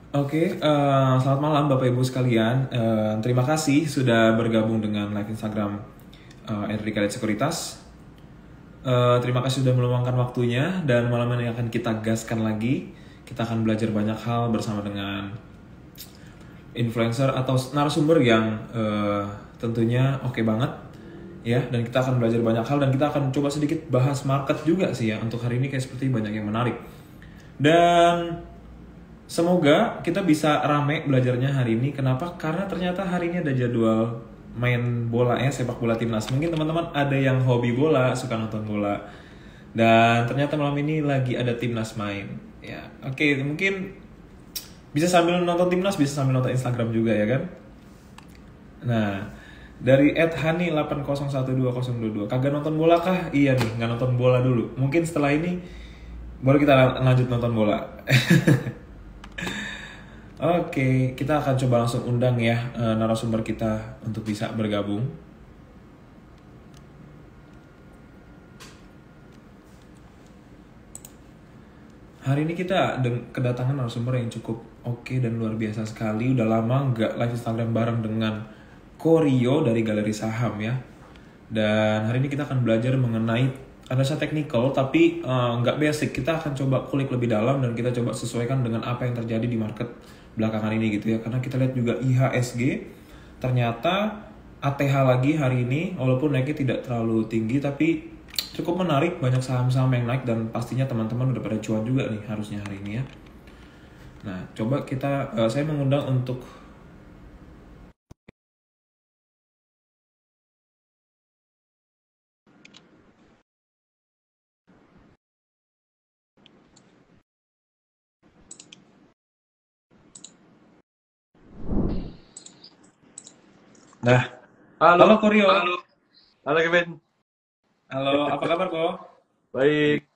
Oke, selamat malam Bapak Ibu sekalian. Terima kasih sudah bergabung dengan live Instagram Enrica Light Sekuritas. Terima kasih sudah meluangkan waktunya dan malam ini akan kita gaskan lagi. Kita akan belajar banyak hal bersama dengan influencer atau narasumber yang tentunya oke banget ya. Dan kita akan belajar banyak hal dan kita akan coba sedikit bahas market juga sih ya. Untuk hari ini kayak seperti banyak yang menarik. Dan semoga kita bisa rame belajarnya hari ini. Kenapa? Karena ternyata hari ini ada jadwal main bola ya, sepak bola timnas. Mungkin teman-teman ada yang hobi bola, suka nonton bola. Dan ternyata malam ini lagi ada timnas main. Ya, oke, mungkin bisa sambil nonton timnas, bisa sambil nonton Instagram juga ya kan? Nah, dari @hani80120022. Kagak nonton bola kah? Iya nih, nggak nonton bola dulu. Mungkin setelah ini baru kita lanjut nonton bola. Oke, kita akan coba langsung undang ya narasumber kita untuk bisa bergabung. Hari ini kita kedatangan narasumber yang cukup oke dan luar biasa sekali. Udah lama nggak live Instagram bareng dengan Korio dari Galeri Saham ya. Dan hari ini kita akan belajar mengenai analisa teknikal tapi nggak basic. Kita akan coba kulik lebih dalam dan kita coba sesuaikan dengan apa yang terjadi di market belakangan ini gitu ya. Karena kita lihat juga IHSG ternyata ATH lagi hari ini walaupun naiknya tidak terlalu tinggi tapi cukup menarik, banyak saham-saham yang naik dan pastinya teman-teman udah pada cuan juga nih harusnya hari ini ya. Nah, coba kita saya mengundang untuk Nah, Halo, halo Korio. halo Kevin. Halo, apa kabar kok? Baik.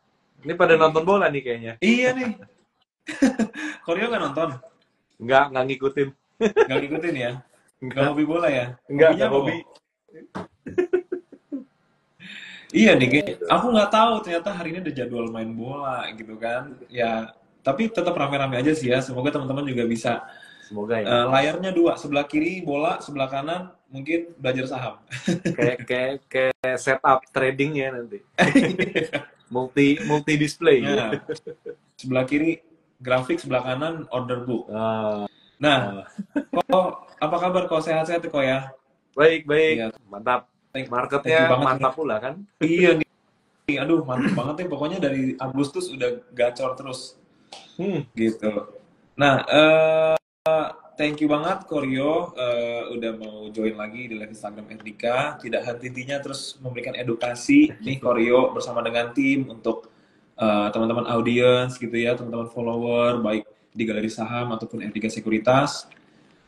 Ini pada nonton bola nih kayaknya. Iya nih. Korio nggak nonton? Nggak ngikutin. Nggak ngikutin ya? Nggak Nggak, hobi bola ya? Hobinya nggak apa kok? hobi. Iya nih, aku nggak tahu ternyata hari ini ada jadwal main bola gitu kan. Ya, tapi tetap rame-rame aja sih ya. Semoga teman-teman juga bisa Semoga ya. layarnya dua, sebelah kiri bola, sebelah kanan mungkin belajar saham. Kayak setup trading ya nanti. Multi display. Nah, sebelah kiri grafik, sebelah kanan order book. Ah, Nah, ah. kok apa kabar kok sehat-sehat kok ya? Baik, baik. Iya, Mantap. thank you Marketnya banget nih. mantap pula kan? Iya nih, aduh mantap banget nih. Pokoknya dari Agustus udah gacor terus Hmm. gitu. Nah, thank you banget Koryo udah mau join lagi di live Instagram Erdika. Tidak henti-hentinya terus memberikan edukasi nih Koryo bersama dengan tim untuk teman-teman audiens gitu ya, teman-teman follower baik di Galeri Saham ataupun Erdika Sekuritas.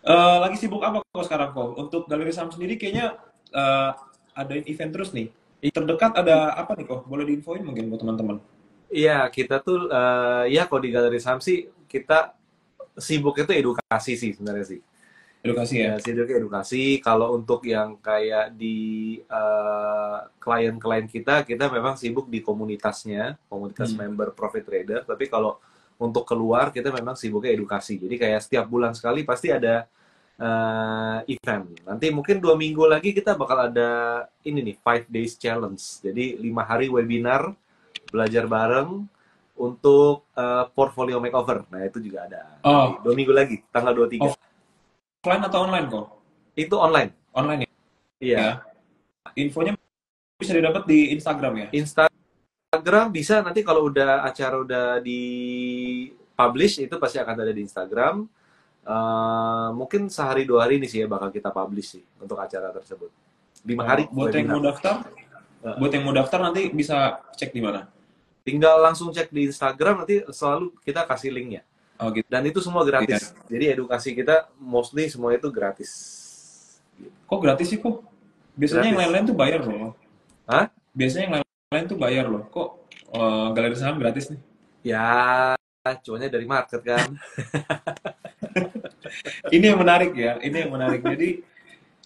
Lagi sibuk apa kok sekarang kok? Untuk Galeri Saham sendiri kayaknya adain event terus nih. Terdekat ada apa nih kok? Boleh diinfoin mungkin buat teman-teman. Iya, kita tuh ya kalau di Galeri Saham sih kita sibuk itu edukasi sih sebenarnya sih. Edukasi Ya, ya. sedikit edukasi. Kalau untuk yang kayak di klien-klien kita memang sibuk di komunitasnya, komunitas Hmm. member profit trader. Tapi kalau untuk keluar, kita memang sibuknya edukasi. Jadi kayak setiap bulan sekali pasti ada event. Nanti mungkin 2 minggu lagi kita bakal ada ini nih, 5 days challenge. Jadi 5 hari webinar, belajar bareng untuk portfolio makeover. Nah, itu juga ada. Nanti Oh, 2 minggu lagi, tanggal 23. offline atau online kok? Itu online. Online ya. Iya. Infonya bisa didapat di Instagram ya. Instagram bisa nanti kalau udah acara udah di publish itu pasti akan ada di Instagram. Mungkin sehari 2 hari ini sih ya bakal kita publish sih untuk acara tersebut. 5 hari Buat yang webinar. mau daftar, nanti bisa cek di mana? Tinggal langsung cek di Instagram nanti selalu kita kasih linknya. Oh gitu. Dan itu semua Iya. gratis. Jadi edukasi kita mostly semua itu gratis. Kok gratis sih kok? Biasanya yang Gratis. lain-lain tuh bayar loh. Hah? Biasanya yang lain-lain tuh bayar loh. Kok galeri saham gratis nih? Ya, cuannya dari market kan. Ini yang menarik ya. Ini yang menarik. Jadi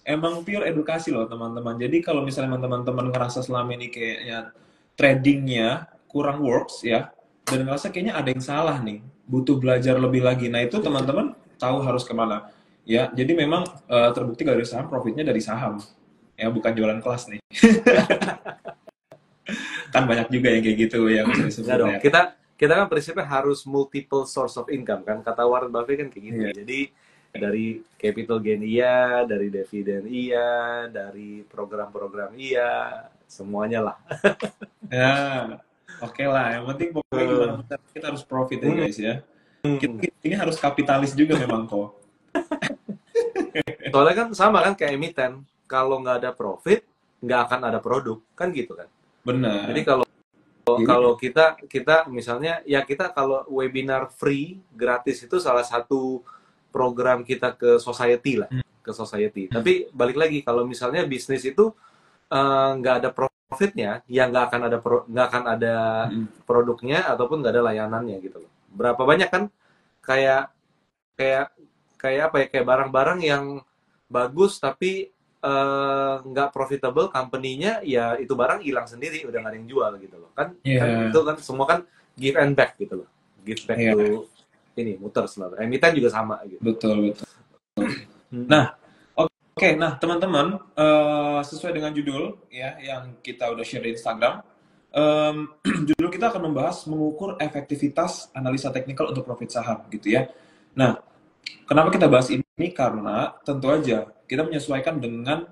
emang pure edukasi loh teman-teman. Jadi kalau misalnya teman-teman ngerasa selama ini kayaknya tradingnya kurang works ya, dan ngerasa kayaknya ada yang salah nih. butuh belajar lebih lagi. Nah, itu teman-teman tahu harus kemana. Ya, jadi memang terbukti galeri saham profitnya dari saham. Ya, bukan jualan kelas nih. Kan banyak juga yang kayak gitu yang bisa Nggak disebut dong. ya. Kita kan prinsipnya harus multiple source of income kan. Kata Warren Buffett kan kayak gitu. Iya. Jadi dari capital gain iya, dari dividen iya, dari program-program iya, semuanya lah. Ya, oke lah. Yang penting pokoknya gimana pun kita harus profit ya Hmm. guys ya. Kita ini harus kapitalis juga memang kok. Soalnya kan sama kan kayak emiten. Kalau nggak ada profit, nggak akan ada produk. Kan gitu kan. Jadi Benar. kalau Jadi, kalau kita kita misalnya ya kita kalau webinar free gratis itu salah satu program kita ke society lah, ke society. Tapi balik lagi kalau misalnya bisnis itu nggak ada profitnya, ya nggak akan ada produknya ataupun nggak ada layanannya gitu loh. Berapa banyak kan kayak kayak kayak apa ya, kayak barang-barang yang bagus tapi nggak profitable company-nya, ya itu barang hilang sendiri, udah nggak ada yang jual gitu loh kan. Kan iya, itu kan semua kan give and back gitu loh, give back iya, to ini, muter selalu. Emiten juga sama gitu. betul, betul. Hmm. Nah, oke, nah teman-teman, sesuai dengan judul ya yang kita udah share di Instagram, judul kita akan membahas mengukur efektivitas analisa teknikal untuk profit saham gitu ya. Nah, kenapa kita bahas ini? Karena tentu aja kita menyesuaikan dengan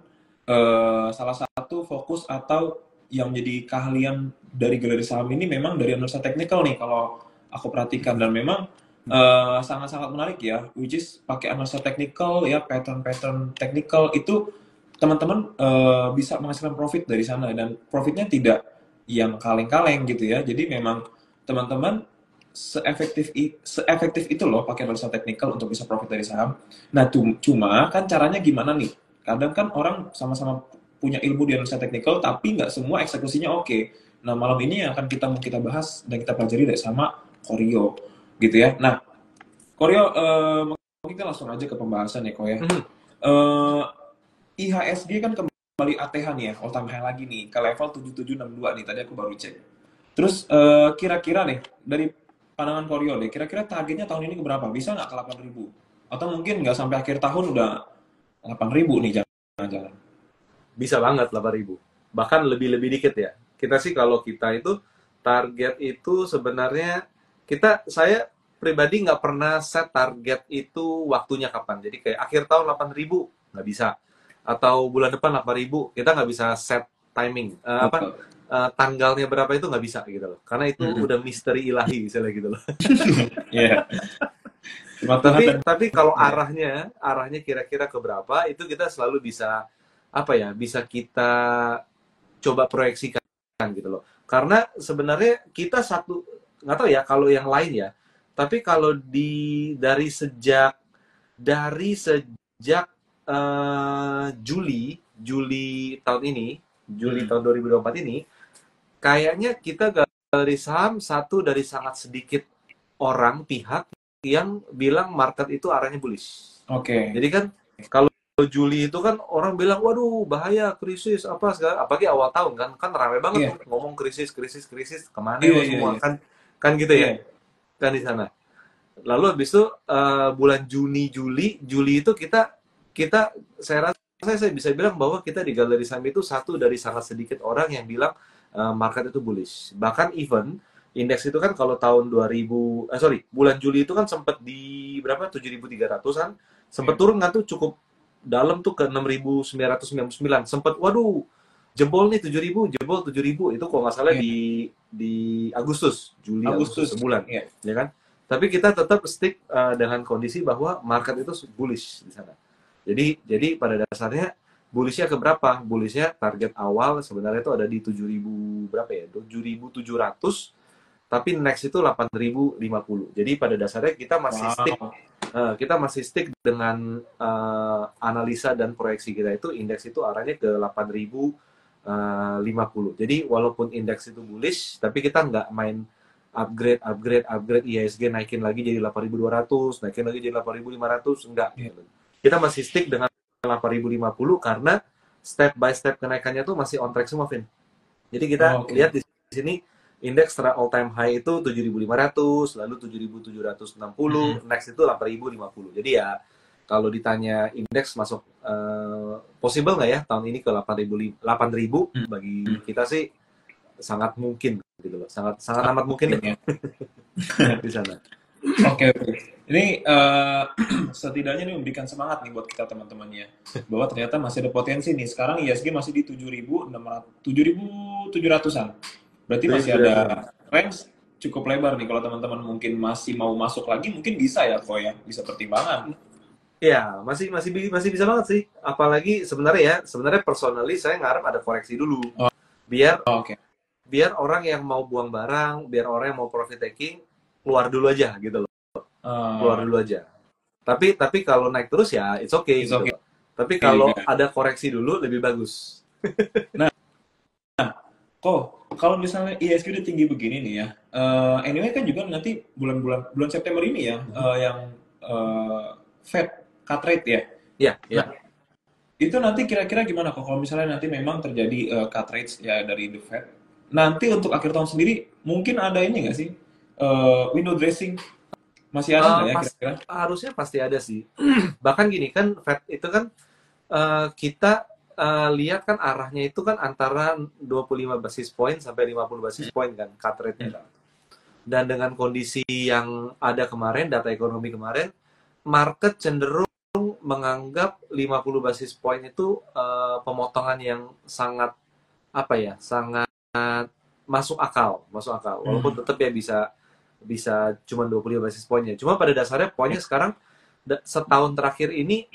salah satu fokus atau yang menjadi keahlian dari galeri saham ini memang dari analisa teknikal nih kalau aku perhatikan, dan memang sangat-sangat menarik ya, which is pakai analisa teknikal ya, pattern-pattern teknikal itu teman-teman bisa menghasilkan profit dari sana, dan profitnya tidak yang kaleng-kaleng gitu ya. Jadi memang teman-teman seefektif itu loh pakai analisa teknikal untuk bisa profit dari saham. Nah, cuma kan caranya gimana nih? Kadang kan orang sama-sama punya ilmu di analisa teknikal tapi nggak semua eksekusinya oke. Nah, malam ini yang akan kita bahas dan kita pelajari dari sama Koryo gitu ya. Nah, Koryo, mungkin kita langsung aja ke pembahasan ya, Ko ya. IHSG kan kembali ATH nih ya, all time high lagi nih, ke level 7762 nih, tadi aku baru cek. Terus kira-kira nih, dari pandangan Koryo deh, kira-kira targetnya tahun ini ke berapa? Bisa nggak ke 8.000? Atau mungkin nggak sampai akhir tahun udah 8.000 nih, jangan-jangan. Bisa banget 8.000, bahkan lebih dikit ya. Kita sih kalau kita itu target itu sebenarnya, saya pribadi nggak pernah set target itu waktunya kapan. Jadi kayak akhir tahun 8.000 nggak bisa, atau bulan depan 8.000, kita nggak bisa set timing. Tanggalnya berapa itu nggak bisa gitu loh, karena itu udah misteri ilahi misalnya gitu loh. Iya. Cuma Tuhan dan Tapi kalau arahnya kira-kira ke berapa, itu kita selalu bisa apa ya, bisa kita coba proyeksikan gitu loh. Karena sebenarnya kita nggak tahu ya kalau yang lain ya, tapi kalau dari sejak Juli tahun ini, Juli tahun 2024 ini, kayaknya kita galeri saham satu dari sangat sedikit pihak yang bilang market itu arahnya bullish. Oke. Jadi kan kalau Juli itu kan orang bilang, waduh bahaya, krisis apa segala, apalagi awal tahun kan ramai banget Iya. tuh ngomong krisis kemana Iya, lo iya, semua iya. kan gitu ya, Iya. kan di sana. Lalu habis itu bulan Juli itu kita saya rasa saya bisa bilang bahwa kita di Galeri Saham itu satu dari sangat sedikit orang yang bilang market itu bullish. Bahkan even indeks itu kan kalau tahun bulan Juli itu kan sempat di berapa, 7.300-an, sempat turun kan tuh cukup dalam tuh ke 6.999, sempat waduh jebol nih 7.000, jebol 7.000 itu kalau nggak salah Iya. di Juli Agustus Agustus. sebulan, Iya. ya kan. Tapi kita tetap stick dengan kondisi bahwa market itu bullish di sana. Jadi pada dasarnya bullishnya ke berapa? Bullishnya target awal sebenarnya itu ada di 7.000 berapa ya? 7.700, tapi next itu 8.050. Jadi pada dasarnya kita masih stick dengan analisa dan proyeksi kita itu, indeks itu arahnya ke 8.050. Jadi walaupun indeks itu bullish, tapi kita nggak main upgrade IHSG naikin lagi jadi 8.200, naikin lagi jadi 8.500, enggak. Iya. Kita masih stick dengan 8.050 karena step by step kenaikannya tuh masih on track semua, Vin. Jadi kita lihat di sini Indeks all time high itu 7.500, lalu 7.760, next itu 8.050. Jadi ya kalau ditanya indeks masuk possible nggak ya tahun ini ke 8.000 bagi kita sih sangat mungkin gitu loh. Sangat sangat amat mungkin deh di sana. Oke, oke. Ini setidaknya ini memberikan semangat nih buat kita teman-temannya bahwa ternyata masih ada potensi nih. Sekarang ISG masih di 7.700-an. Berarti masih ada range cukup lebar nih. Kalau teman-teman mungkin masih mau masuk lagi, mungkin bisa ya, kok ya, bisa pertimbangan. Ya, masih bisa banget sih. Apalagi sebenarnya personally saya ngarep ada koreksi dulu. Oh. Biar Oke. biar orang yang mau buang barang, biar orang yang mau profit taking keluar dulu aja gitu loh. Keluar dulu aja. Tapi kalau naik terus ya it's okay It's gitu okay. loh. Tapi kalau ada koreksi dulu lebih bagus. Nah, kok kalau misalnya ISG udah tinggi begini nih ya, anyway kan juga nanti bulan September ini ya, yang Fed cut rate ya. Iya, iya. Nah, itu nanti kira-kira gimana kok kalau misalnya nanti memang terjadi cut rates ya dari the Fed, nanti untuk akhir tahun sendiri mungkin ada ini nggak sih, window dressing masih ada nggak ya kira-kira? Harusnya pasti ada sih. Bahkan gini kan Fed itu kan kita lihat kan arahnya itu kan antara 25 basis point sampai 50 basis point kan cut rate-nya. Dan dengan kondisi yang ada kemarin, data ekonomi kemarin, market cenderung menganggap 50 basis point itu pemotongan yang sangat sangat masuk akal. Walaupun tetap ya bisa cuma 25 basis poinnya. Cuma pada dasarnya poinnya sekarang setahun terakhir ini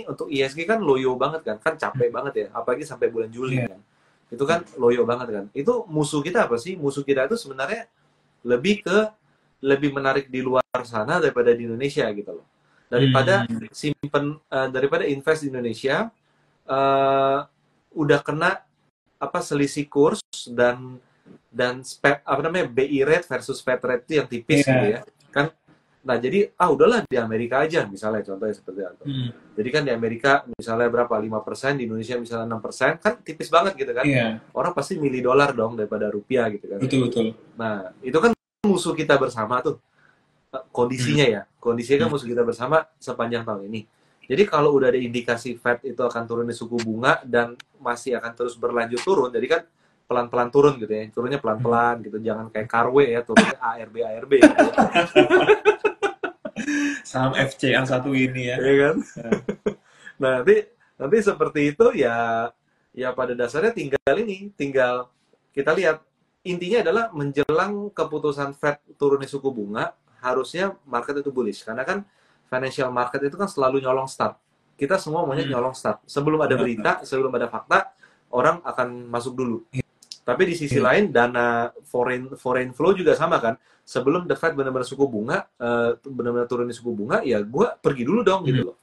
untuk ISG kan loyo banget kan capek banget ya, apalagi sampai bulan Juli kan. Itu kan loyo banget kan. Itu musuh kita apa sih? Musuh kita itu sebenarnya lebih menarik di luar sana daripada di Indonesia gitu loh. Daripada invest di Indonesia udah kena selisih kurs dan BI rate versus Fed rate itu yang tipis gitu ya kan. Nah jadi udahlah di Amerika aja misalnya, contohnya seperti itu. Jadi kan di Amerika misalnya berapa 5%, di Indonesia misalnya 6%, kan tipis banget gitu kan. Orang pasti milih dolar dong daripada rupiah gitu kan. Betul. Nah itu kan musuh kita bersama tuh kondisinya kan musuh kita bersama sepanjang tahun ini. Jadi kalau udah ada indikasi Fed itu akan turunin suku bunga dan masih akan terus berlanjut turun, jadi kan pelan-pelan turun gitu ya, turunnya pelan-pelan gitu, jangan kayak Carwe ya, turunnya ARB gitu. Saham FCA satu ini ya. Iya kan? Nah, nanti seperti itu ya pada dasarnya tinggal kita lihat, intinya adalah menjelang keputusan Fed turunin suku bunga, harusnya market itu bullish, karena kan financial market itu kan selalu nyolong start. Kita semua maunya nyolong start. Sebelum ada berita, sebelum ada fakta, orang akan masuk dulu. Tapi di sisi lain, dana foreign flow juga sama kan. Sebelum the Fed benar-benar suku bunga, benar-benar turunin suku bunga, ya gue pergi dulu dong gitu loh.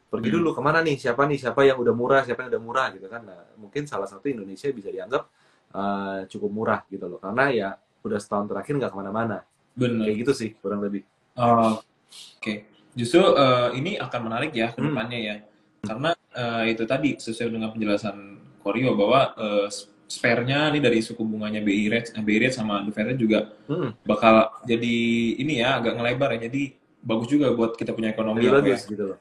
Pergi dulu kemana nih? Siapa yang udah murah, gitu kan. Nah, mungkin salah satu Indonesia bisa dianggap cukup murah gitu loh. Karena ya udah setahun terakhir nggak kemana-mana. Bener. Kayak gitu sih, kurang lebih. Oke. Justru ini akan menarik ya ke depannya ya. Karena itu tadi sesuai dengan penjelasan Koryo bahwa spare-nya nih dari suku bunganya BI rate sama the Fed juga bakal jadi ini ya agak ngelebar ya. Jadi bagus juga buat kita punya ekonomi. Lebih bagus gitu loh.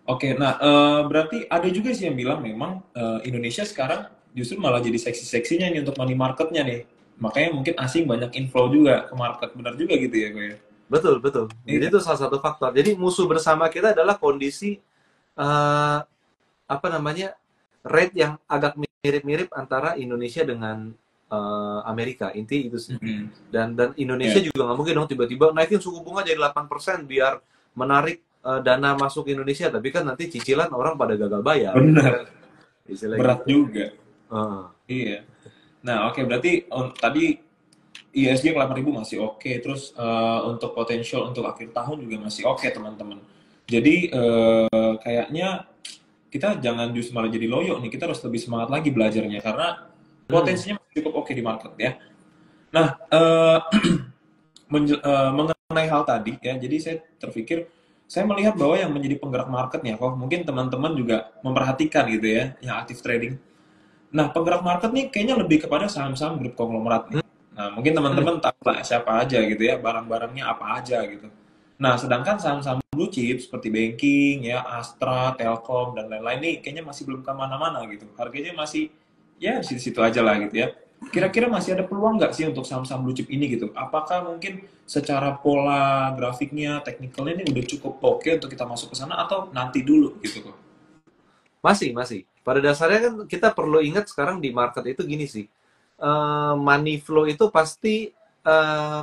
Oke, nah berarti ada juga sih yang bilang memang Indonesia sekarang justru malah jadi seksi-seksinya nih untuk money marketnya nih. Makanya mungkin asing banyak inflow juga ke market, benar juga gitu ya gue. Betul. Jadi itu salah satu faktor. Jadi musuh bersama kita adalah kondisi rate yang agak mirip-mirip antara Indonesia dengan Amerika. Inti itu sih. Dan Indonesia juga nggak mungkin dong tiba-tiba naikin suku bunga jadi 8% biar menarik dana masuk Indonesia, tapi kan nanti cicilan orang pada gagal bayar. Benar. Berat gitu juga. Iya. Nah, oke, berarti tadi ISG 8.000 masih oke. Terus untuk potensial untuk akhir tahun juga masih oke, teman-teman. Jadi kayaknya kita jangan justru malah jadi loyo nih. Kita harus lebih semangat lagi belajarnya karena potensinya cukup oke di market ya. Nah, mengenai hal tadi ya, jadi saya melihat bahwa yang menjadi penggerak marketnya, kok mungkin teman-teman juga memperhatikan gitu ya, yang aktif trading. Nah, penggerak market nih kayaknya lebih kepada saham-saham grup konglomerat nih. Hmm, Nah, mungkin hmm. teman-teman tahu lah siapa aja gitu ya, barang-barangnya apa aja gitu. Nah, sedangkan saham-saham blue chip seperti banking, ya, Astra, Telkom, dan lain-lain nih kayaknya masih belum kemana-mana gitu. Harganya masih ya di situ-situ aja lah gitu ya. Kira-kira masih ada peluang nggak sih untuk saham-saham blue chip ini gitu? Apakah mungkin secara pola grafiknya, teknikalnya ini udah cukup oke untuk kita masuk ke sana atau nanti dulu gitu kok? Masih, masih. Pada dasarnya kan kita perlu ingat sekarang di market itu gini sih. Money flow itu pasti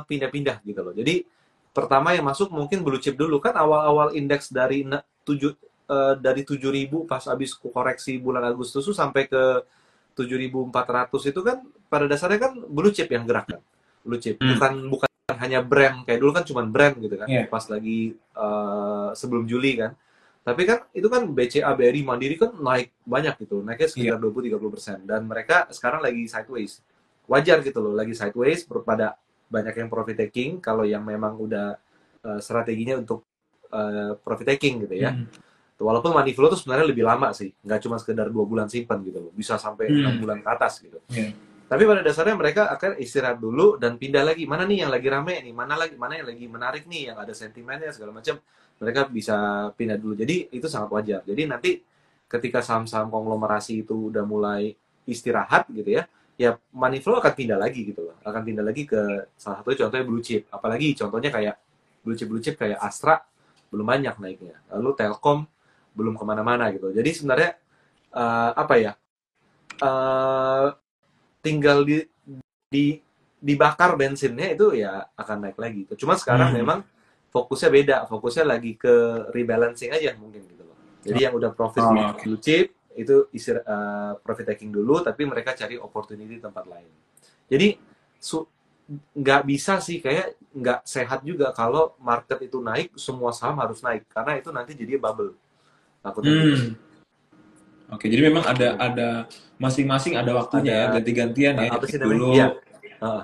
pindah-pindah gitu loh. Jadi pertama yang masuk mungkin blue chip dulu kan awal-awal indeks dari 7.000 pas habis koreksi bulan Agustus tuh sampai ke 7.400 itu kan pada dasarnya kan blue chip yang gerak kan. Blue chip Hmm, bukan bukan hanya brand kayak dulu kan cuma brand gitu kan. iya, Pas lagi sebelum Juli kan. Tapi kan itu kan BCA, BRI, Mandiri kan naik banyak gitu, naiknya iya. sekitar 20-30%. Dan mereka sekarang lagi sideways. Wajar gitu loh, lagi sideways pada banyak yang profit taking, kalau yang memang udah strateginya untuk profit taking gitu ya. Hmm, Walaupun money flow itu sebenarnya lebih lama sih, nggak cuma sekedar 2 bulan simpan gitu loh, bisa sampai 6 hmm, bulan ke atas gitu. iya. Tapi pada dasarnya mereka akan istirahat dulu dan pindah lagi. Mana nih yang lagi rame nih? Mana yang lagi menarik nih? Yang ada sentimennya segala macam. Mereka bisa pindah dulu. Jadi itu sangat wajar. Jadi nanti ketika saham-saham konglomerasi itu udah mulai istirahat gitu ya, ya money flow akan pindah lagi gitu loh. Akan pindah lagi ke salah satu contohnya blue chip. Apalagi contohnya kayak blue chip kayak Astra belum banyak naiknya. Lalu Telkom belum kemana-mana gitu. Jadi sebenarnya apa ya? Uh, tinggal di dibakar bensinnya itu ya akan naik lagi. Cuma sekarang Hmm. memang fokusnya beda, fokusnya lagi ke rebalancing aja mungkin gitu loh. Jadi yang udah profit di Oh, oke. blue chip itu profit taking dulu, tapi mereka cari opportunity di tempat lain. Jadi nggak bisa sih kayak nggak sehat juga kalau market itu naik semua saham harus naik karena itu nanti jadi bubble takutnya gitu. Hmm. Oke, jadi memang Hmm. ada masing-masing ada waktunya ya, Ada ganti-gantian ya, apa naik sih namanya? Iya, dulu,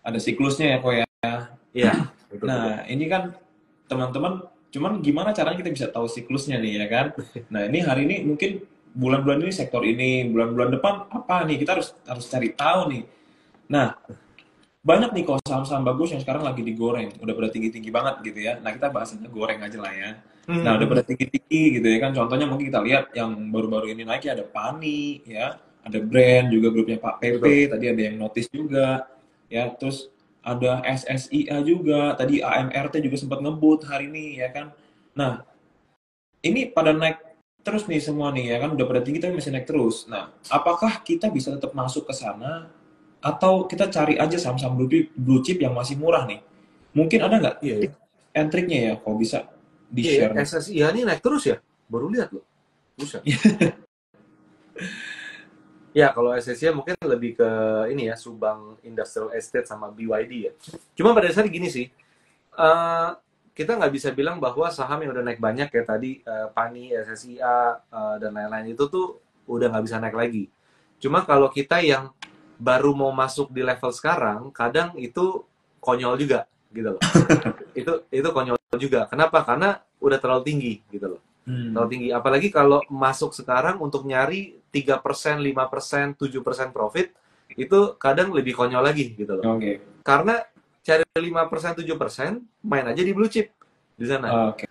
ada siklusnya ya kok ya. iya, betul betul. Nah, ini kan teman-teman, cuman gimana caranya kita bisa tahu siklusnya nih ya kan? Nah, ini hari ini mungkin bulan-bulan ini sektor ini, bulan-bulan depan apa nih? Kita harus harus cari tahu nih. Nah, banyak nih kok saham-saham bagus yang sekarang lagi digoreng, udah pada tinggi-tinggi banget gitu ya. Nah, kita bahasanya goreng aja lah ya. Nah, udah pada tinggi-tinggi gitu ya kan. Contohnya mungkin kita lihat yang baru-baru ini naiknya ada Pani ya, ada Brand juga grupnya Pak PP, Betul. tadi ada yang notice juga ya. Terus ada SSIA juga, tadi AMRT juga sempat ngebut hari ini ya kan. Nah, ini pada naik terus nih semua nih ya kan, udah pada tinggi tapi masih naik terus. Nah, apakah kita bisa tetap masuk ke sana atau kita cari aja saham-saham blue chip yang masih murah nih? Mungkin ada nggak Iya ya. tips and triknya ya kalau bisa Iya ya, di-share nih? SSIA ini naik terus ya? Baru lihat loh. Buset. Ya, kalau SSIA mungkin lebih ke ini ya, Subang Industrial Estate sama BYD ya. Cuma pada dasarnya gini sih, eh, kita nggak bisa bilang bahwa saham yang udah naik banyak kayak tadi Pani, SSIA, dan lain-lain itu tuh udah nggak bisa naik lagi. Cuma kalau kita yang baru mau masuk di level sekarang, kadang itu konyol juga gitu loh. Itu konyol juga. Kenapa? Karena udah terlalu tinggi gitu loh. Terlalu Hmm, tinggi. Apalagi kalau masuk sekarang untuk nyari 3%, 5%, 7% profit, itu kadang lebih konyol lagi gitu loh. oke. Karena cari 5%, 7%, main aja di blue chip di sana. Oke.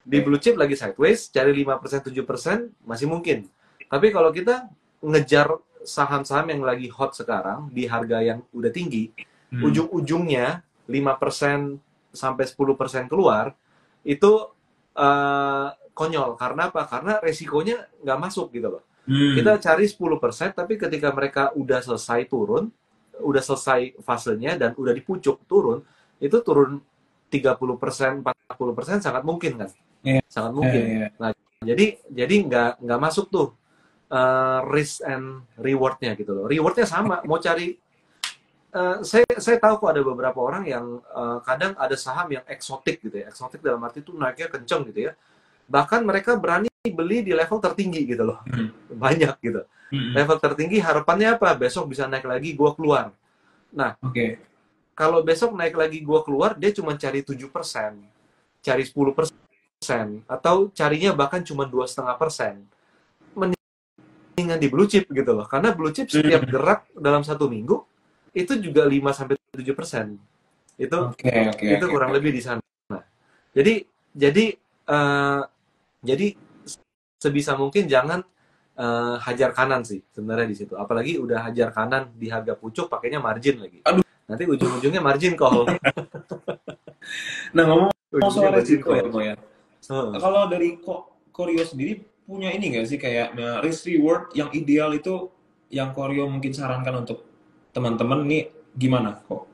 Di blue chip lagi sideways, cari 5%, 7% masih mungkin. Tapi kalau kita ngejar saham-saham yang lagi hot sekarang di harga yang udah tinggi, Hmm, ujung-ujungnya 5% sampai 10% keluar, itu konyol. Karena apa? Karena resikonya nggak masuk gitu loh. hmm, Kita cari 10%, tapi ketika mereka udah selesai turun, udah selesai fasenya dan udah di pucuk turun, itu turun 30%, 40% sangat mungkin kan? iya, Sangat iya, mungkin. iya. Nah, jadi nggak masuk tuh risk and rewardnya gitu loh. Rewardnya sama, mau cari saya tahu kok ada beberapa orang yang kadang ada saham yang eksotik gitu ya. Eksotik dalam arti itu naiknya kenceng gitu ya. Bahkan mereka berani beli di level tertinggi gitu loh. Hmm, Banyak gitu. hmm, Level tertinggi harapannya apa? Besok bisa naik lagi, gue keluar. Nah, oke. kalau besok naik lagi gue keluar, dia cuma cari 7%, cari 10%, atau carinya bahkan cuma 2,5%. mendingan di blue chip gitu loh. Karena blue chip setiap gerak dalam 1 minggu itu juga 5-7%. Itu kurang lebih di sana. Jadi jadi eh, jadi sebisa mungkin jangan hajar kanan sih sebenarnya di situ. Apalagi udah hajar kanan di harga pucuk pakainya margin lagi. Aduh. Nanti ujung-ujungnya margin call. Nah, ngomong Ujungnya soal margin resiko ya, call. Ko ya. Kalau dari Koryo sendiri punya ini nggak sih kayak risk reward yang ideal itu yang Koryo mungkin sarankan untuk teman-teman nih gimana kok?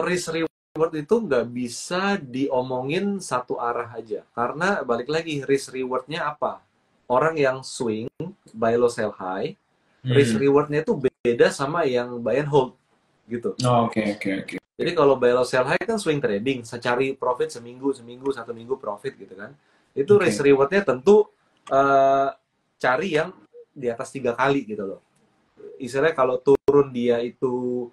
Risk reward itu nggak bisa diomongin satu arah aja. Karena balik lagi, risk rewardnya apa? Orang yang swing, buy low sell high, risk rewardnya itu beda sama yang buy and hold gitu. Oke. Jadi kalau buy low sell high kan swing trading, cari profit seminggu, 1 minggu profit gitu kan. Itu risk rewardnya tentu cari yang di atas 3 kali gitu loh. Istilahnya kalau turun dia itu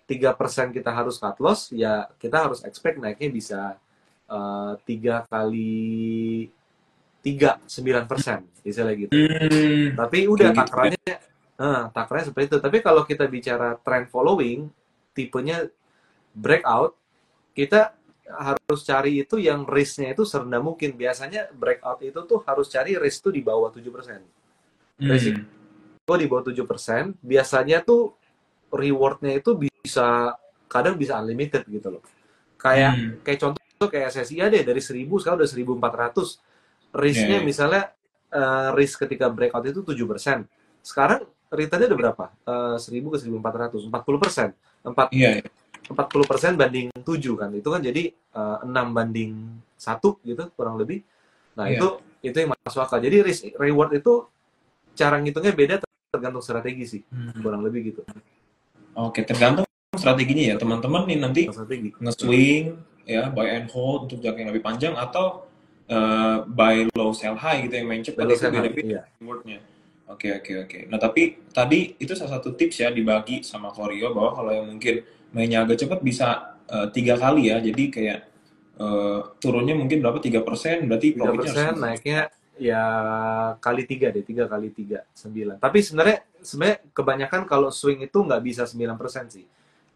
3% kita harus cut loss, ya kita harus expect naiknya bisa 3 kali 3, 9%, istilah gitu. Tapi udah takranya seperti itu. Tapi kalau kita bicara trend following, tipenya breakout, kita harus cari itu yang risk-nya itu serendah mungkin. Biasanya breakout itu tuh harus cari risk tuh di bawah 7%. Risiko di bawah 7%, biasanya tuh reward-nya itu kadang bisa unlimited gitu loh. Kayak contoh kayak SSI deh, dari 1.000 sekarang udah 1.400. Risk-nya misalnya risk ketika breakout itu 7%. Sekarang return-nya udah berapa? 1.000 ke 1.400, 40%. 40% banding 7 kan. Itu kan jadi 6:1 gitu kurang lebih. Nah, itu yang masuk akal. Jadi risk reward itu cara ngitungnya beda tergantung strategi sih. Kurang lebih gitu. Oke, tergantung strateginya ya. Teman-teman nih nanti nge-swing ya, buy and hold untuk jangka yang lebih panjang atau buy low sell high gitu yang main cepat itu beda-beda rewardnya. Oke. Nah tapi tadi itu salah satu tips ya dibagi sama Koryo bahwa kalau yang mungkin mainnya agak cepat bisa 3 kali ya. Jadi kayak turunnya mungkin berapa 3%, berarti 3%, naiknya ya kali 3 deh, 3 kali 3, 9. Tapi sebenarnya kebanyakan kalau swing itu nggak bisa 9% sih.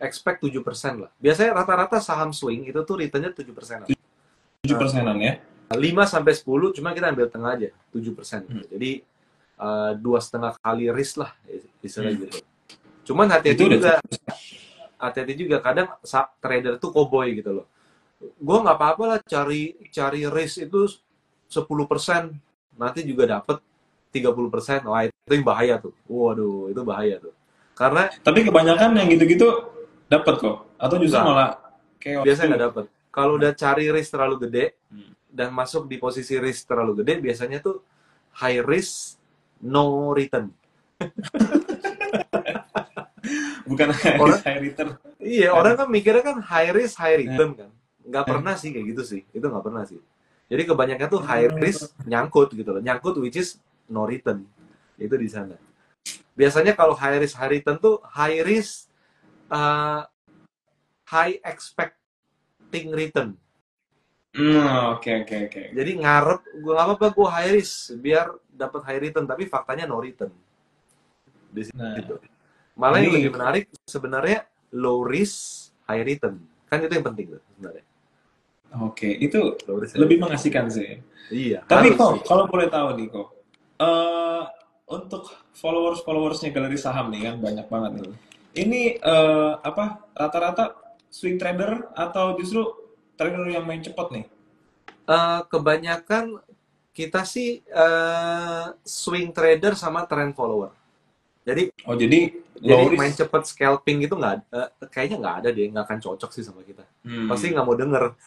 Expect 7% lah. Biasanya rata-rata saham swing itu tuh return-nya 7%. 7%-an ya? 5-10, cuma kita ambil tengah aja, 7%. Jadi 2,5 kali risk lah, istilah gitu. Cuman hati-hati juga, kadang trader tuh cowboy gitu loh. Gue nggak apa-apa lah cari risk itu 10%, nanti juga dapet 30%. Wah, itu yang bahaya tuh. Waduh, itu bahaya tuh. Karena tapi kebanyakan yang gitu-gitu dapat kok, atau justru malah kayak biasanya nggak dapet. Kalau udah cari risk terlalu gede dan masuk di posisi risk terlalu gede, biasanya tuh high risk no return. Bukan high return. Iya, orang kan mikirnya kan high risk high return kan. Nggak pernah sih kayak gitu sih. Itu nggak pernah sih. Jadi kebanyakan tuh high risk nyangkut gitu loh. Nyangkut which is no return. Itu di sana. Biasanya kalau high risk high return tuh high risk high expecting return. Oke. Jadi ngarep gue nggak apa-apa gue high risk biar dapat high return, tapi faktanya no return. Di situ. Malah yang lebih menarik sebenarnya low risk high return. Kan itu yang penting tuh sebenarnya. Oke, itu lebih mengasihkan sih. Iya. Tapi kok kalau boleh tahu nih kok, untuk followersnya Galeri Saham nih kan banyak banget nih. Ini rata-rata swing trader atau justru trader yang main cepat nih? Kebanyakan kita sih swing trader sama trend follower. Jadi main cepet scalping itu kayaknya nggak ada deh, nggak akan cocok sih sama kita. Pasti nggak mau denger.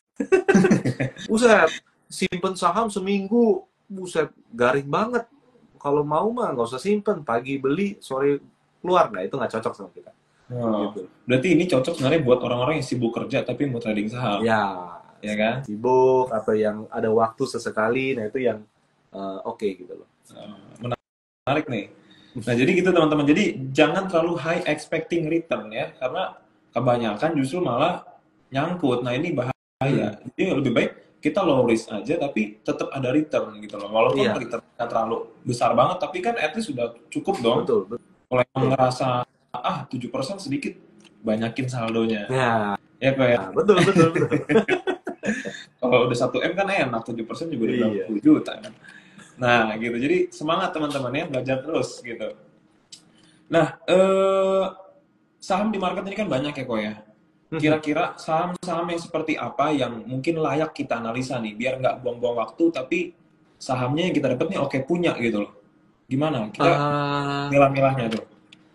Buset, simpen saham seminggu, buset garing banget. Kalau mau mah nggak usah simpen, pagi beli, sore keluar. Nah itu nggak cocok sama kita. Gitu. Berarti ini cocok sebenarnya buat orang-orang yang sibuk kerja tapi mau trading saham. Ya kan? Sibuk atau yang ada waktu sesekali, nah itu yang oke gitu loh. Menarik nih. Nah jadi gitu teman-teman, jadi jangan terlalu high expecting return ya, karena kebanyakan justru malah nyangkut. Nah ini bahaya. Jadi lebih baik kita low risk aja tapi tetap ada return gitu loh. Walaupun Iya, return nggak terlalu besar banget, tapi kan at least sudah cukup dong. betul, Kalau yang betul. ngerasa 7% sedikit, banyakin saldonya. Ya, Ya kok ya. betul, betul, betul. Kalau udah 1 M kan enak, 7% juga udah berapa Iya. puluh juta kan. Nah gitu, jadi semangat teman-teman ya, belajar terus gitu. Nah, saham di market ini kan banyak ya kok ya. Kira-kira saham-saham yang seperti apa yang mungkin layak kita analisa nih, biar nggak buang-buang waktu, tapi sahamnya yang kita dapat nih oke punya gitu loh. Gimana? Kita Eh, milah-milahnya tuh.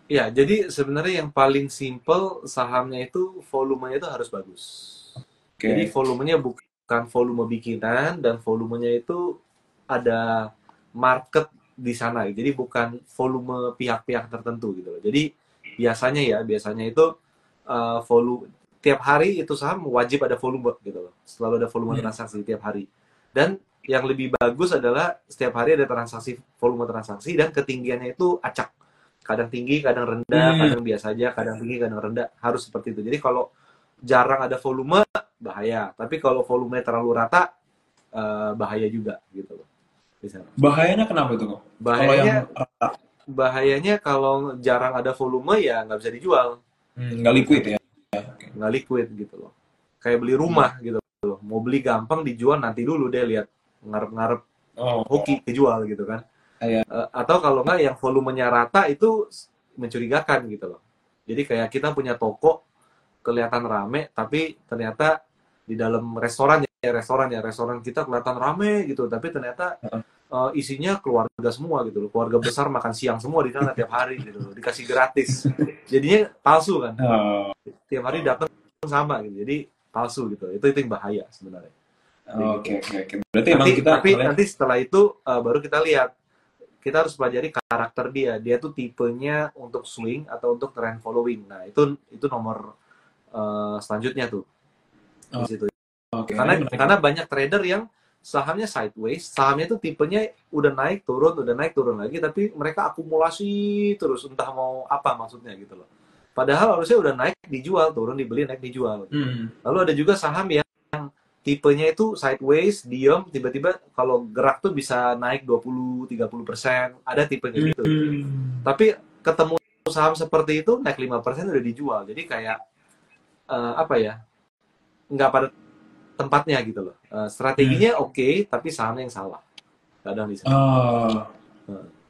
ya, jadi sebenarnya yang paling simple sahamnya itu volumenya itu harus bagus. Jadi Oke. volumenya bukan volume bikinan dan volumenya itu ada market di sana. Jadi bukan volume pihak-pihak tertentu gitu loh. Jadi biasanya itu volume tiap hari itu saham wajib ada volume gitu loh. Selalu ada volume Hmm. transaksi tiap hari. Dan yang lebih bagus adalah setiap hari ada transaksi, volume transaksi dan ketinggiannya itu acak. Kadang tinggi, kadang rendah, Hmm. kadang biasa aja, kadang tinggi, kadang rendah. Harus seperti itu. Jadi kalau jarang ada volume, bahaya. Tapi kalau volume terlalu rata, bahaya juga gitu loh. Bisa. Bahayanya kenapa itu kok? Kalau yang Bahayanya, bahayanya kalau jarang ada volume ya nggak bisa dijual nggak di liquid sana. ya. Oke. Nggak liquid gitu loh. Kayak beli Hmm. rumah gitu loh. Mau beli gampang dijual nanti dulu deh lihat ngarep-ngarep hoki Oh, kejual gitu kan. kayak Atau kalau nggak yang volumenya rata itu mencurigakan gitu loh. Jadi kayak kita punya toko kelihatan rame tapi ternyata di dalam restoran kita kelihatan rame gitu tapi ternyata isinya keluarga semua gitu loh, keluarga besar makan siang semua di sana tiap hari gitu loh, dikasih gratis, jadinya palsu kan, oh, tiap hari datang sama gitu, jadi palsu gitu, itu yang bahaya sebenarnya kayak oke gitu. oke oke. Berarti emang Nanti kita tapi ngeliat nanti setelah itu baru kita lihat, kita harus pelajari karakter dia tuh tipenya untuk swing atau untuk trend following. Nah itu nomor selanjutnya tuh di oh, situ. oke, ini menarik Karena nih. banyak trader yang sahamnya sideways, sahamnya tuh tipenya udah naik turun lagi, tapi mereka akumulasi terus, entah mau apa maksudnya gitu loh. Padahal harusnya udah naik dijual, turun dibeli, naik dijual. Gitu. Hmm. Lalu ada juga saham yang tipenya itu sideways, diem, tiba-tiba kalau gerak tuh bisa naik 20-30%, ada tipe kayak gitu. Hmm. Tapi ketemu saham seperti itu naik 5% udah dijual. Jadi kayak apa ya? Nggak pada tempatnya gitu loh. Hmm. Strateginya oke, tapi sahamnya yang salah. Kadang di sana. Oh,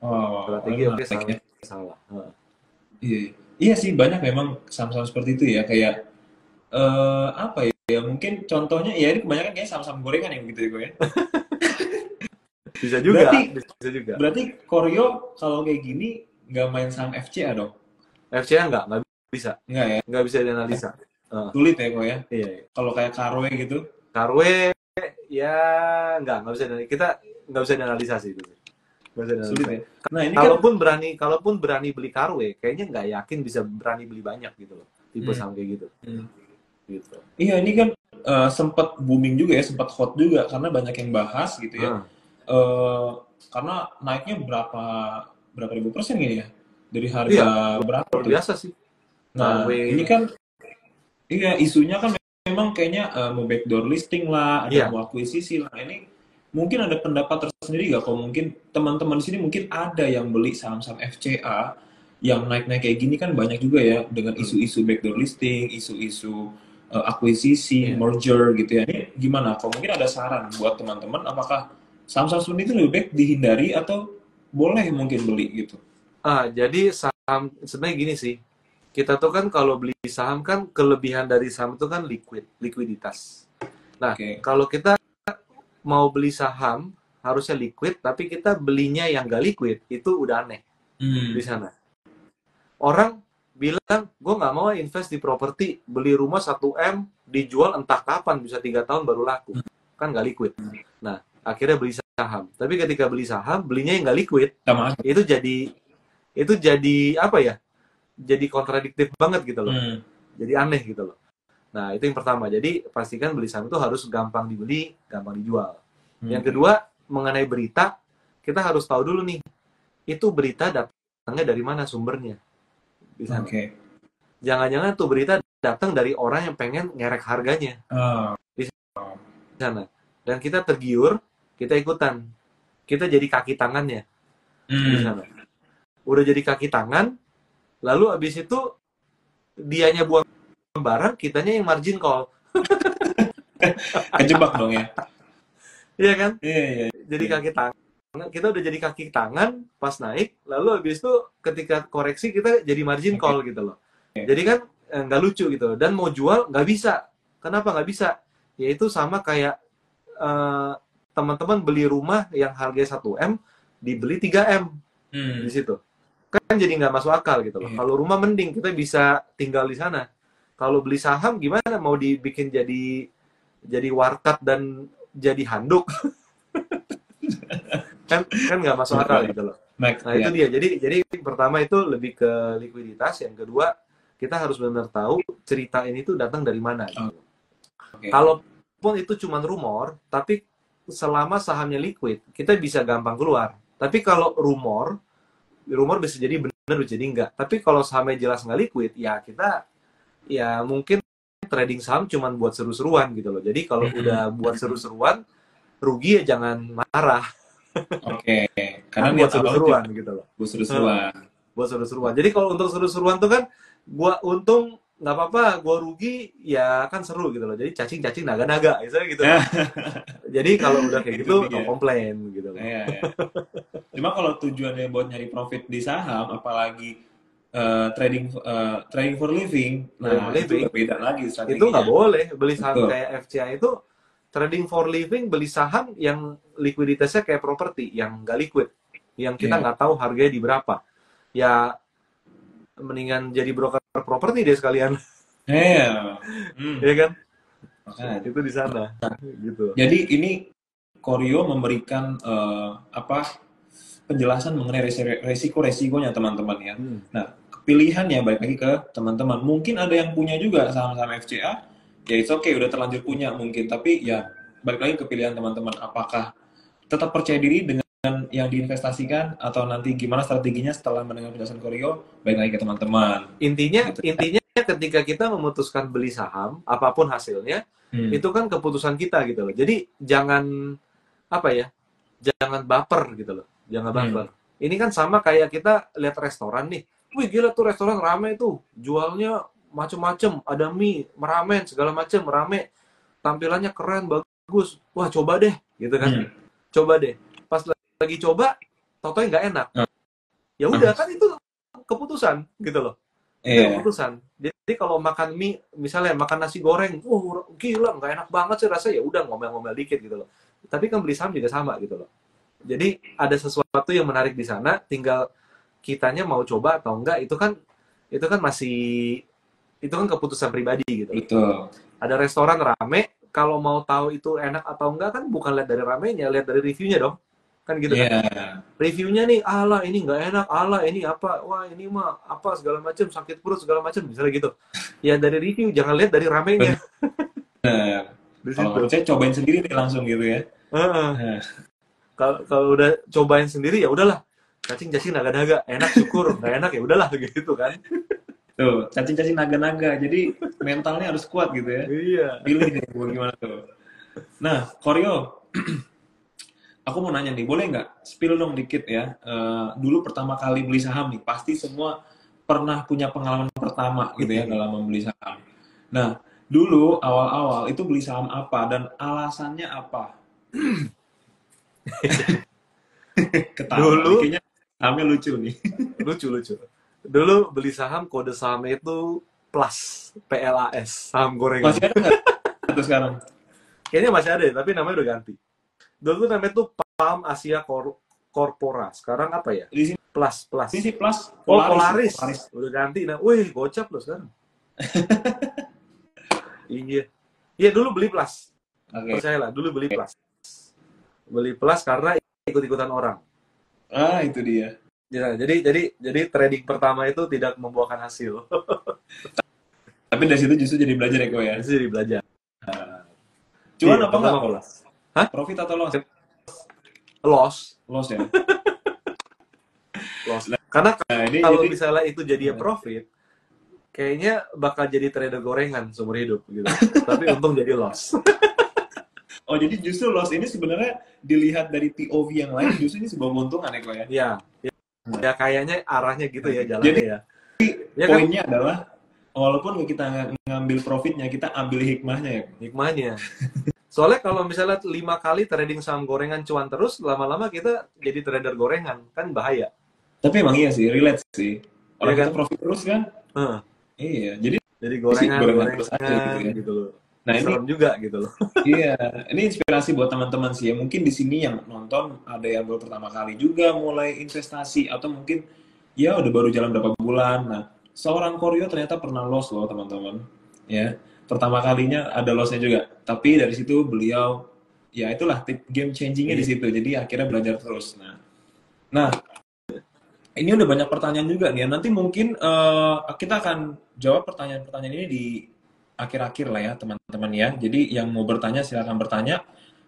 Uh, ini Strategi oke, menarik ya. sahamnya salah. Iya, iya sih banyak memang saham-saham seperti itu ya. Kayak apa ya? Ya mungkin contohnya ya ini kebanyakan kayak saham-saham gorengan yang gitu ya gue ya. Bisa Berarti juga, bisa juga. berarti Koryo kalau kayak gini nggak main saham FCA dong? FCA nggak bisa. Nggak ya? Nggak bisa dianalisa. Sulit ya kok ya? Iya, iya. Kalau kayak Karwe gitu, Karwe ya nggak bisa dianalisa. Kita nggak bisa dianalisa sih itu. Nggak bisa sulit dianalisa. ya. Nah ini kan, Kalaupun berani beli Karwe, kayaknya nggak yakin bisa berani beli banyak gitu loh. Tipe hmm, saham kayak gitu. hmm. Gitu. Iya ini kan sempat booming juga ya, sempat hot juga karena banyak yang bahas gitu ya. Ah, eh karena naiknya berapa berapa ribu persen gini ya dari harga iya, berapa luar tuh. biasa sih. Nah Karwe, ini kan iya isunya kan memang kayaknya mau backdoor listing lah, ada iya. mau akuisisi lah. Ini mungkin ada pendapat tersendiri nggak? Kalau mungkin teman-teman di sini mungkin ada yang beli saham-saham FCA yang naik-naik kayak gini kan banyak juga ya dengan Hmm, isu-isu backdoor listing, isu-isu akuisisi, iya. merger gitu ya. Ini gimana? Kalau mungkin ada saran buat teman-teman, apakah saham-saham seperti itu lebih baik dihindari atau boleh mungkin beli gitu? Jadi saham sebenarnya gini sih. Kita tuh kan kalau beli saham kan kelebihan dari saham itu kan likuiditas. Nah, Oke. kalau kita mau beli saham harusnya liquid, tapi kita belinya yang gak liquid, itu udah aneh di Hmm. sana. Orang bilang, gue nggak mau invest di properti, beli rumah 1 M, dijual entah kapan, bisa 3 tahun baru laku. Kan nggak liquid. Nah, akhirnya beli saham. Tapi ketika beli saham, belinya yang nggak liquid, Sama aja. itu jadi apa ya? Jadi kontradiktif banget gitu loh. Hmm. Jadi aneh gitu loh. Nah, itu yang pertama. Jadi pastikan beli saham itu harus gampang dibeli, gampang dijual. Yang Oke. kedua, mengenai berita, kita harus tahu dulu nih, itu berita datangnya dari mana sumbernya di sana. Oke. Jangan-jangan tuh berita datang dari orang yang pengen ngerek harganya Ah, di sana. dan kita tergiur, kita ikutan. Kita jadi kaki tangannya di sana. Udah jadi kaki tangan, lalu abis itu dianya buang barang, kitanya yang margin call. Kejebak dong ya. Iya kan? Iya. Jadi kaki tangan. Kita udah jadi kaki tangan pas naik, lalu habis itu ketika koreksi kita jadi margin call gitu loh. Jadi kan nggak lucu gitu. Dan mau jual nggak bisa. Kenapa nggak bisa? Yaitu sama kayak teman-teman beli rumah yang harganya 1M, dibeli 3M di situ. Kan jadi nggak masuk akal gitu loh. Kalau rumah mending kita bisa tinggal di sana. Kalau beli saham gimana? Mau dibikin jadi warkat dan jadi handuk? kan nggak masuk akal gitu loh. Nah itu dia. Jadi pertama itu lebih ke likuiditas. Yang kedua kita harus benar tahu cerita ini tuh datang dari mana. Gitu. Kalaupun itu cuma rumor, tapi selama sahamnya liquid, kita bisa gampang keluar. Tapi kalau rumor bisa jadi benar, bisa jadi enggak. Tapi kalau sahamnya jelas nggak liquid, ya kita ya mungkin trading saham cuma buat seru-seruan gitu loh. Jadi kalau udah buat seru-seruan, rugi ya jangan marah. Oke, karena buat seru-seruan gitu loh. Buat seru-seruan. Buat seru-seruan. Jadi kalau untuk seru-seruan tuh kan, gua untung nggak apa-apa, gua rugi ya kan seru gitu loh. Jadi cacing-cacing naga-naga, misalnya gitu. Jadi kalau udah kayak gitu, no komplain gitu loh. Iya. Cuma kalau tujuannya buat nyari profit di saham, apalagi trading for living, itu beda lagi strateginya. Itu nggak boleh. Beli saham kayak FCA itu trading for living, beli saham yang likuiditasnya kayak properti, yang nggak liquid, yang kita nggak tahu harganya di berapa. Ya mendingan jadi broker properti deh sekalian. Iya. Iya kan? Makanya. Itu di sana. Gitu. Jadi ini Koryo memberikan penjelasan mengenai resiko-resikonya teman-teman ya. Nah, pilihannya balik lagi ke teman-teman. Mungkin ada yang punya juga saham-saham FCA, ya it's okay, udah terlanjur punya mungkin. Tapi ya balik lagi ke pilihan teman-teman. Apakah tetap percaya diri dengan yang diinvestasikan atau nanti gimana strateginya setelah mendengar penjelasan Koryo? Balik lagi ke teman-teman. Intinya ketika kita memutuskan beli saham, apapun hasilnya, itu kan keputusan kita gitu loh. Jadi jangan jangan baper gitu loh. Jangan baper. Ini kan sama kayak kita lihat restoran nih. Wih gila tuh restoran rame tuh, jualnya macem-macem, ada mie, meramen, segala macem, rame, tampilannya keren, bagus. Wah coba deh, gitu kan? Coba deh. Pas lagi coba, tau-tau nggak enak. Ya udah kan itu keputusan gitu loh. Keputusan. Jadi kalau makan mie, misalnya makan nasi goreng, gila nggak enak banget sih rasanya, ya udah ngomel-ngomel dikit gitu loh. Tapi kan beli saham juga sama gitu loh. Jadi ada sesuatu yang menarik di sana, tinggal kitanya mau coba atau enggak, itu kan keputusan pribadi gitu. Betul. Ada restoran rame, kalau mau tahu itu enak atau enggak kan bukan lihat dari ramenya, lihat dari reviewnya dong. Kan gitu kan. Reviewnya nih, ala ini nggak enak, ala ini apa, wah ini mah apa segala macam, sakit perut segala macam, misalnya gitu. Ya dari review, jangan lihat dari ramenya. Kalau saya cobain sendiri nih langsung gitu ya. Kalau udah cobain sendiri ya udahlah, cacing-cacing naga-naga, enak syukur, nggak enak ya udahlah gitu kan. Tuh, cacing-cacing naga-naga, jadi mentalnya harus kuat gitu ya. Iya. Pilih nih gimana tuh. Nah, Koryo, aku mau nanya nih, boleh nggak spill dong dikit ya. Dulu pertama kali beli saham nih, pasti semua pernah punya pengalaman pertama gitu ya dalam membeli saham. Nah, dulu awal-awal itu beli saham apa dan alasannya apa? Ketawa. Dulu kayaknya sahamnya lucu nih. lucu. Dulu beli saham, kode sahamnya itu PLAS, PLAS, saham gorengan. Masih ada nggak atau sekarang? Kayaknya masih ada, tapi namanya udah ganti. Dulu namanya tuh Palm Asia Corpora. Sekarang apa ya? Di sini PLAS. Ini sih Plus. Polaris. Udah ganti. Nah, wih, gocap loh sekarang. Iya, dulu beli PLAS. Percayalah, dulu beli PLAS. Beli PLAS karena ikut-ikutan orang. Itu dia. Ya, jadi trading pertama itu tidak membuahkan hasil. Tapi dari situ justru jadi belajar ya, Ko ya. Jadi belajar. Cuan apa enggak? Hah? Profit atau loss? Loss ya. Loss. Karena kalau misalnya itu jadi profit, kayaknya bakal jadi trader gorengan seumur hidup gitu. Tapi untung jadi loss. Oh, jadi justru loss ini sebenarnya dilihat dari POV yang lain, justru ini sebuah keuntungan ya kok ya? Ya, ya, Nah, ya kayaknya arahnya gitu ya jadi jalannya ya. Ya kan poinnya adalah, walaupun kita ngambil profitnya, kita ambil hikmahnya ya. hikmahnya. Soalnya kalau misalnya 5 kali trading saham gorengan cuan terus, lama-lama kita jadi trader gorengan, kan bahaya. Tapi emang iya sih, relate sih. Iya Orang kan? kita profit terus kan? Heeh. Iya, jadi Jadi sih gorengan, gorengan terus aja gitu gorengan ya. gitu loh. Nah ini, Serem juga gitu loh. iya, ini inspirasi buat teman-teman sih ya. Mungkin di sini yang nonton ada yang baru pertama kali juga mulai investasi atau mungkin ya udah baru jalan berapa bulan. Nah, seorang Koryo ternyata pernah loss loh teman-teman. Ya, pertama kalinya ada lossnya juga. Tapi dari situ beliau ya itulah tip game changingnya di Iya. situ. Jadi akhirnya belajar terus. Nah, ini udah banyak pertanyaan juga nih ya. Nanti mungkin kita akan jawab pertanyaan-pertanyaan ini di akhir-akhir lah ya teman-teman ya. Jadi yang mau bertanya silakan bertanya.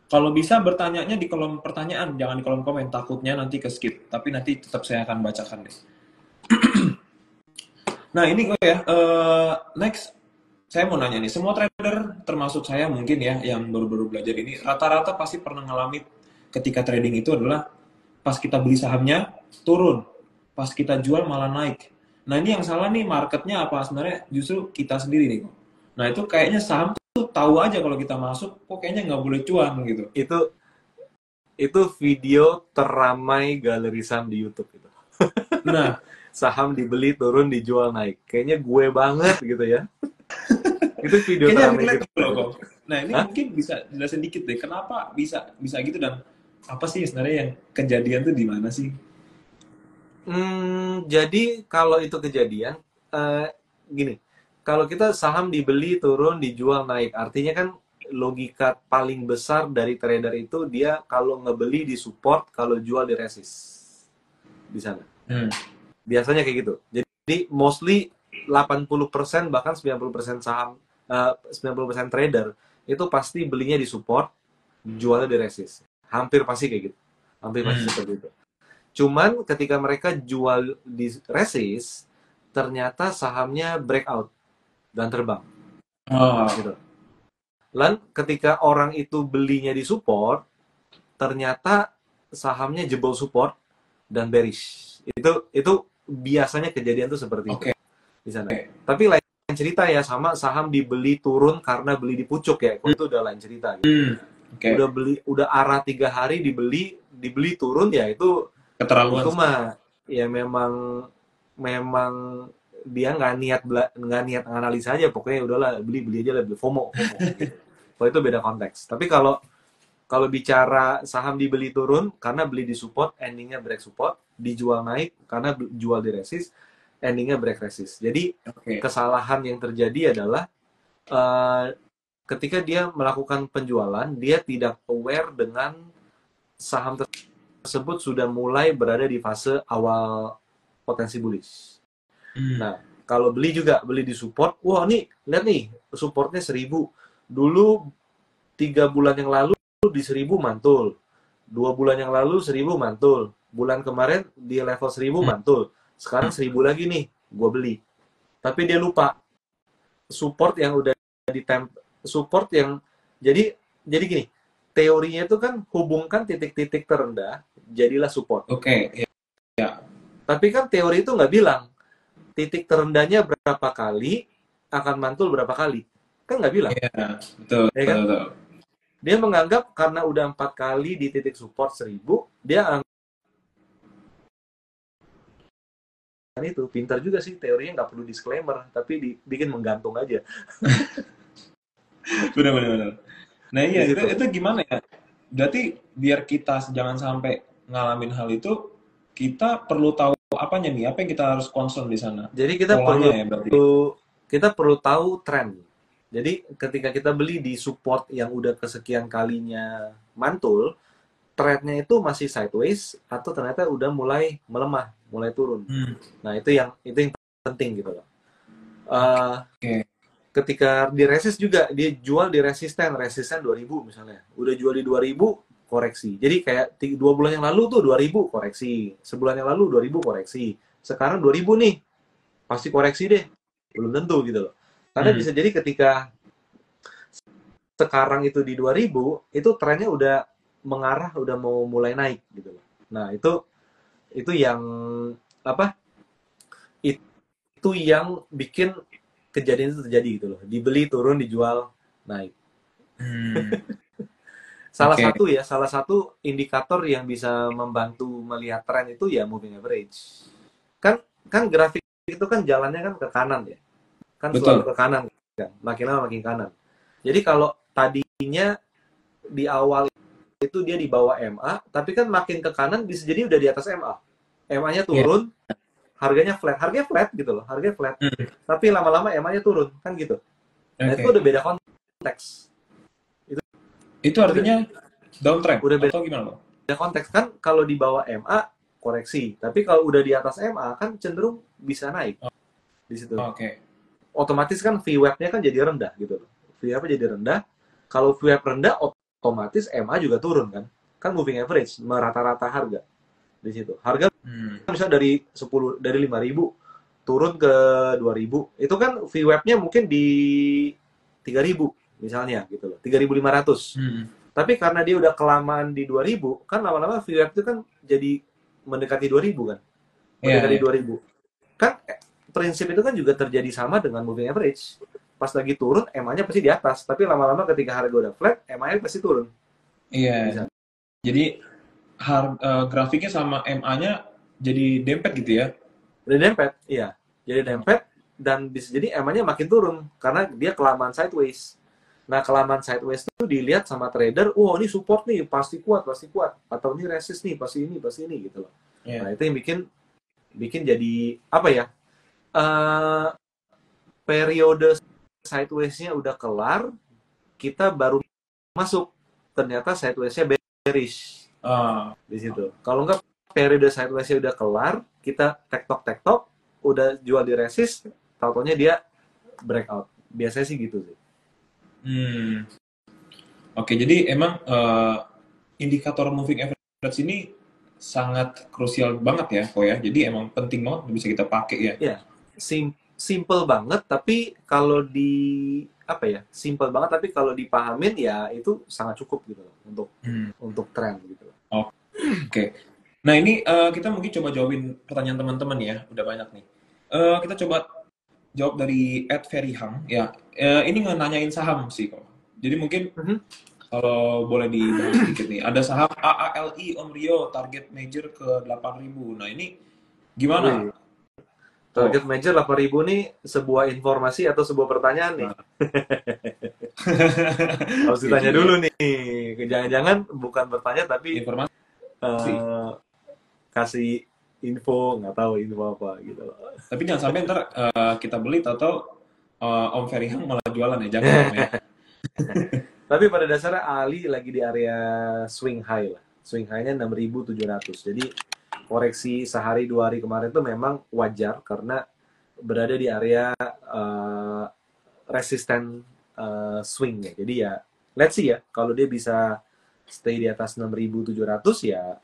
Kalau bisa bertanyanya di kolom pertanyaan, jangan di kolom komen. Takutnya nanti ke skip. Tapi nanti tetap saya akan bacakan deh. Nah ini gue ya. Next, saya mau nanya nih. Semua trader termasuk saya mungkin ya yang baru-baru belajar ini rata-rata pasti pernah ngalami ketika trading itu adalah pas kita beli sahamnya turun, pas kita jual malah naik. Nah ini yang salah nih marketnya apa sebenarnya justru kita sendiri nih. Nah itu kayaknya saham tuh tahu aja kalau kita masuk, kok kayaknya nggak boleh cuan gitu. Itu video teramai galeri saham di YouTube gitu. Nah, Saham dibeli, turun, dijual, naik. Kayaknya gue banget gitu ya. Itu video kayaknya teramai relate gitu. loh kok. Nah ini Hah? mungkin bisa jelasin dikit deh, kenapa bisa bisa gitu dan apa sih sebenarnya yang kejadian tuh di mana sih? Jadi kalau itu kejadian, eh, gini, kalau kita saham dibeli, turun, dijual, naik, artinya kan logika paling besar dari trader itu dia kalau ngebeli di support, kalau jual di resist di sana. Hmm. Biasanya kayak gitu. Jadi mostly 80% bahkan 90% saham, 90% trader itu pasti belinya di support, jualnya di resist. Hampir pasti kayak gitu. Hampir pasti Hmm. seperti itu. Cuman ketika mereka jual di resist, ternyata sahamnya breakout dan terbang Oh, gitu. Dan ketika orang itu belinya di support, ternyata sahamnya jebol support dan bearish. Itu biasanya kejadian tuh seperti itu oke. di sana. Tapi lain cerita ya sama saham dibeli turun karena beli di pucuk ya. Kok itu udah lain cerita gitu. Hmm. Oke. Udah arah 3 hari dibeli turun ya Keterlaluan itu sih. mah ya memang memang dia nggak niat analisa aja, pokoknya udahlah beli aja lah, beli FOMO gitu. Kalau itu beda konteks. Tapi kalau kalau bicara saham dibeli turun karena beli di support, endingnya break support, dijual naik karena jual di resist, endingnya break resist. Jadi Oke. kesalahan yang terjadi adalah eh, ketika dia melakukan penjualan, dia tidak aware dengan saham tersebut sudah mulai berada di fase awal potensi bullish. Hmm. Nah, kalau beli juga, beli di support, wah nih, lihat nih, supportnya 1000. Dulu 3 bulan yang lalu di 1000 mantul. 2 bulan yang lalu 1000 mantul. Bulan kemarin di level 1000 Hmm. mantul. Sekarang 1000 lagi nih, gue beli. Tapi dia lupa support yang udah support yang jadi gini, teorinya itu kan hubungkan titik-titik terendah jadilah support. Oke. Ya. Tapi kan teori itu nggak bilang titik terendahnya berapa kali akan mantul berapa kali, kan nggak bilang, Iya, betul, ya betul, kan? betul. Dia menganggap karena udah 4 kali di titik support 1000, dia anggap itu pintar juga sih teorinya, nggak perlu disclaimer tapi dibikin menggantung aja Benar, benar, benar. Nah di iya, situ. itu gimana ya? Berarti biar kita jangan sampai ngalamin hal itu, kita perlu tahu apanya nih? Apa yang kita harus concern di sana? Jadi Polanya ya berarti. kita perlu tahu tren. Jadi ketika kita beli di support yang udah kesekian kalinya mantul, trennya itu masih sideways atau ternyata udah mulai melemah, mulai turun. Hmm. Nah, itu yang penting gitu loh. Oke. Ketika di resist juga dia jual di resisten 2000 misalnya. Udah jual di 2000 koreksi. Jadi kayak 2 bulan yang lalu tuh 2000 koreksi. Sebulan yang lalu 2000 koreksi. Sekarang 2000 nih. Pasti koreksi deh. Belum tentu gitu loh. Karena Hmm. bisa jadi ketika sekarang itu di 2000, itu trennya udah mengarah, udah mau mulai naik gitu loh. Nah, itu yang apa? Itu yang bikin kejadian itu terjadi gitu loh. Dibeli, turun, dijual, naik. Hmm. Salah Oke. satu indikator yang bisa membantu melihat tren itu ya moving average. Kan kan grafik itu kan jalannya kan ke kanan ya. Kan selalu Betul. ke kanan kan. Makin lama makin kanan. Jadi kalau tadinya di awal itu dia di bawah MA, tapi kan makin ke kanan bisa jadi udah di atas MA. MA-nya Iya. turun, harganya flat gitu loh, harganya flat. Hmm. Tapi lama-lama MA-nya turun, kan gitu. Nah itu Oke. udah beda konteks. Itu Itu udah, artinya downtrend udah atau gimana, Bang? beda konteks kan. Kalau di bawah MA koreksi, tapi kalau udah di atas MA kan cenderung bisa naik di situ. Oke. Otomatis kan VWAP-nya kan jadi rendah gitu loh. VWAP-nya jadi rendah. Kalau VWAP rendah, otomatis MA juga turun kan. Kan moving average, merata-rata harga di situ. Harga Hmm. misalnya dari 5.000 turun ke 2.000, itu kan VWAP-nya mungkin di 3.000 misalnya gitu loh, 3.500. Hmm. Tapi karena dia udah kelamaan di 2.000, kan lama-lama VWAP itu kan jadi mendekati 2.000 kan. Iya, Mendekati iya. 2.000. Kan prinsip itu kan juga terjadi sama dengan moving average. Pas lagi turun, MA-nya pasti di atas. Tapi lama-lama ketika harga udah flat, MA-nya pasti turun. Iya. Bisa. Jadi grafiknya sama MA-nya jadi dempet gitu ya? Udah dempet, iya. Jadi dempet, dan bisa jadi MA-nya makin turun. Karena dia kelamaan sideways. Nah, kelamaan sideways itu dilihat sama trader, oh ini support nih, pasti kuat, pasti kuat. Atau ini resist nih, pasti ini, gitu loh. Iya. Nah, itu yang bikin jadi, apa ya, eh periode sideways-nya udah kelar, kita baru masuk. Ternyata sideways-nya bearish Ah, di situ. Kalau enggak, periode sideways-nya udah kelar, kita tektok, udah jual di resist, taunya dia breakout. Biasanya sih gitu sih. hmm. Oke, jadi emang indikator moving average ini sangat krusial banget ya, kok ya. Jadi emang penting banget bisa kita pakai ya. Ya, simple banget, tapi kalau simple banget, tapi kalau dipahamin ya itu sangat cukup gitu loh Hmm. untuk tren gitu loh. Oke. Nah ini kita mungkin coba jawabin pertanyaan teman-teman ya. Udah banyak nih. Kita coba jawab dari Ed Ferryhang ya. Ini nanyain saham sih kok. Jadi mungkin Mhm. kalau boleh dibahas sedikit nih. Ada saham AALI Om Rio target major ke 8.000. Nah ini gimana? Wih, Tuh. target major 8.000 nih sebuah informasi atau sebuah pertanyaan nih? Nah. Harus Iya ditanya juga ya. dulu nih. Jangan-jangan bukan bertanya tapi Informasi. eh, kasih info, nggak tahu info apa gitu loh. Tapi jangan sampai ntar kita beli atau Om Ferryhang malah jualan ya. Jangan Om ya. Tapi pada dasarnya Ali lagi di area swing high lah. Swing high-nya 6.700. Jadi koreksi sehari 2 hari kemarin itu memang wajar karena berada di area resisten swing ya. Jadi ya let's see ya, kalau dia bisa stay di atas 6.700 ya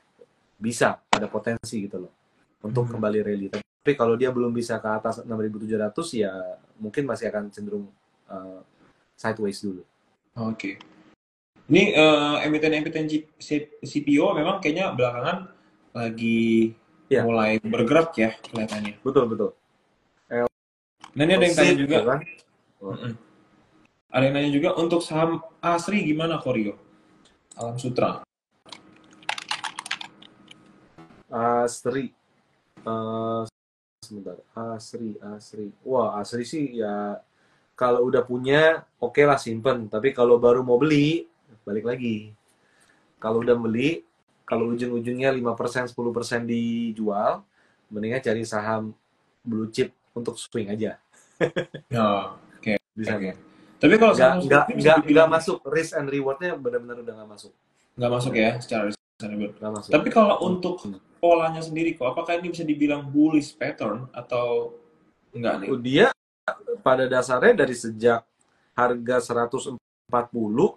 bisa ada potensi gitu loh untuk kembali rally. Tapi kalau dia belum bisa ke atas 6.700 ya mungkin masih akan cenderung sideways dulu. Oke. Ini emiten-emiten CPO memang kayaknya belakangan lagi Ya, mulai bergerak ya kelihatannya. betul. Nah ini ada yang tanya juga. Kan? Ada yang nanya juga untuk saham ASRI gimana Korio? Alam Sutra. Asri. Sebentar. Asri. Wah, Asri sih ya kalau udah punya oke lah simpen. Tapi kalau baru mau beli, balik lagi. Kalau udah beli, kalau ujung-ujungnya 5%, 10% dijual, mendingan cari saham blue chip untuk swing aja Ya, oke. di sana. Tapi kalau Nggak, saham nggak, ini bisa nggak, nggak dibilang masuk. Risk and rewardnya benar-benar udah nggak masuk. nggak masuk ya secara reasonable. Nggak masuk. Tapi kalau untuk polanya sendiri kok, apakah ini bisa dibilang bullish pattern atau enggak nih? Dia pada dasarnya dari sejak harga 140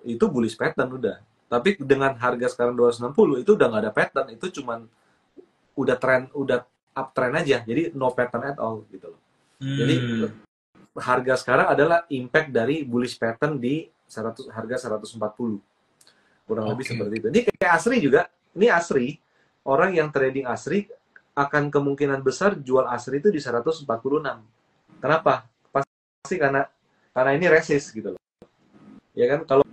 itu bullish pattern udah. Tapi dengan harga sekarang 260 itu udah nggak ada pattern, itu cuman udah uptrend aja. Jadi no pattern at all gitu loh. Jadi harga sekarang adalah impact dari bullish pattern di harga 140. Kurang lebih Oke. seperti itu. Ini kayak Asri juga. Ini Asri. Orang yang trading Asri akan kemungkinan besar jual Asri itu di 146. Kenapa? Pasti karena ini resist gitu loh. Ya kan? Kalau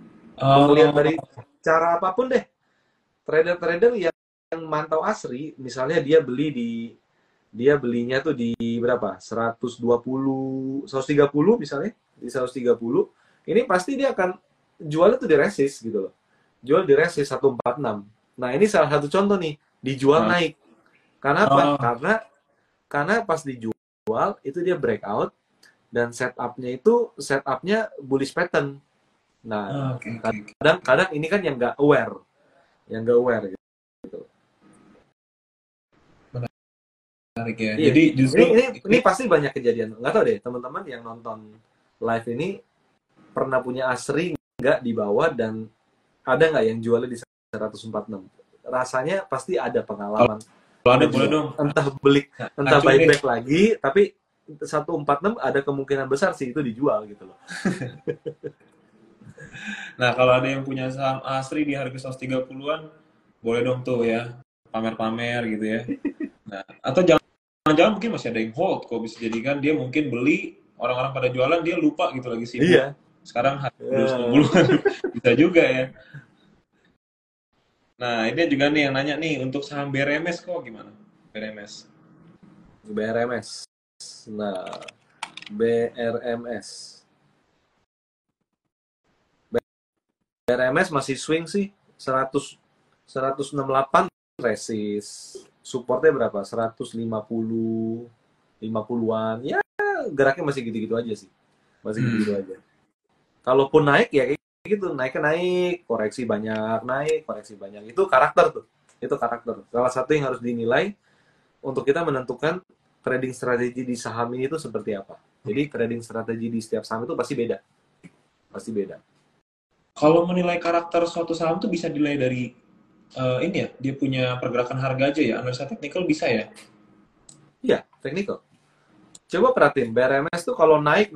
melihat dari cara apapun deh, trader-trader yang mantau Asri, misalnya dia belinya tuh di berapa? 120, 130 misalnya, di 130. Ini pasti dia akan jualnya tuh di resist gitu loh. Jual di resist 146. Nah, ini salah satu contoh nih, dijual naik. Karena apa? Karena pas dijual itu dia breakout dan setupnya bullish pattern. Nah, kadang ini kan yang nggak aware gitu. Menarik ya. Iya. Jadi justru ini pasti banyak kejadian. Nggak tahu deh teman-teman yang nonton live ini pernah punya Asri nggak di bawah dan ada nggak yang jualnya di 146? Rasanya pasti ada pengalaman. Kalau ada boleh dong. Entah buyback lagi, tapi 146 ada kemungkinan besar sih itu dijual gitu loh. Nah, kalau ada yang punya saham Asri di harga 130-an, boleh dong tuh ya, pamer-pamer gitu ya. Nah, atau jangan-jangan mungkin masih ada yang hold, kok bisa jadi kan dia mungkin beli, orang-orang pada jualan, dia lupa gitu lagi sibuk. Iya. Sekarang harga 190-an, bisa juga ya. Nah, ini juga nih yang nanya nih, untuk saham BRMS kok gimana? BRMS. Nah, BRMS masih swing sih 168 resist. Supportnya berapa? 150 50-an. Ya, geraknya masih gitu-gitu aja sih. Masih gitu-gitu aja. Kalaupun naik ya kayak gitu, naik, koreksi banyak, naik, koreksi banyak. Itu karakter tuh. Itu karakter. Salah satu yang harus dinilai untuk kita menentukan trading strategi di saham ini itu seperti apa. Jadi trading strategi di setiap saham itu pasti beda. Pasti beda. Kalau menilai karakter suatu saham tuh bisa dinilai dari ini ya, dia punya pergerakan harga aja ya, analisa teknikal bisa ya? Iya, teknikal. Coba perhatiin, BRMS tuh kalau naik,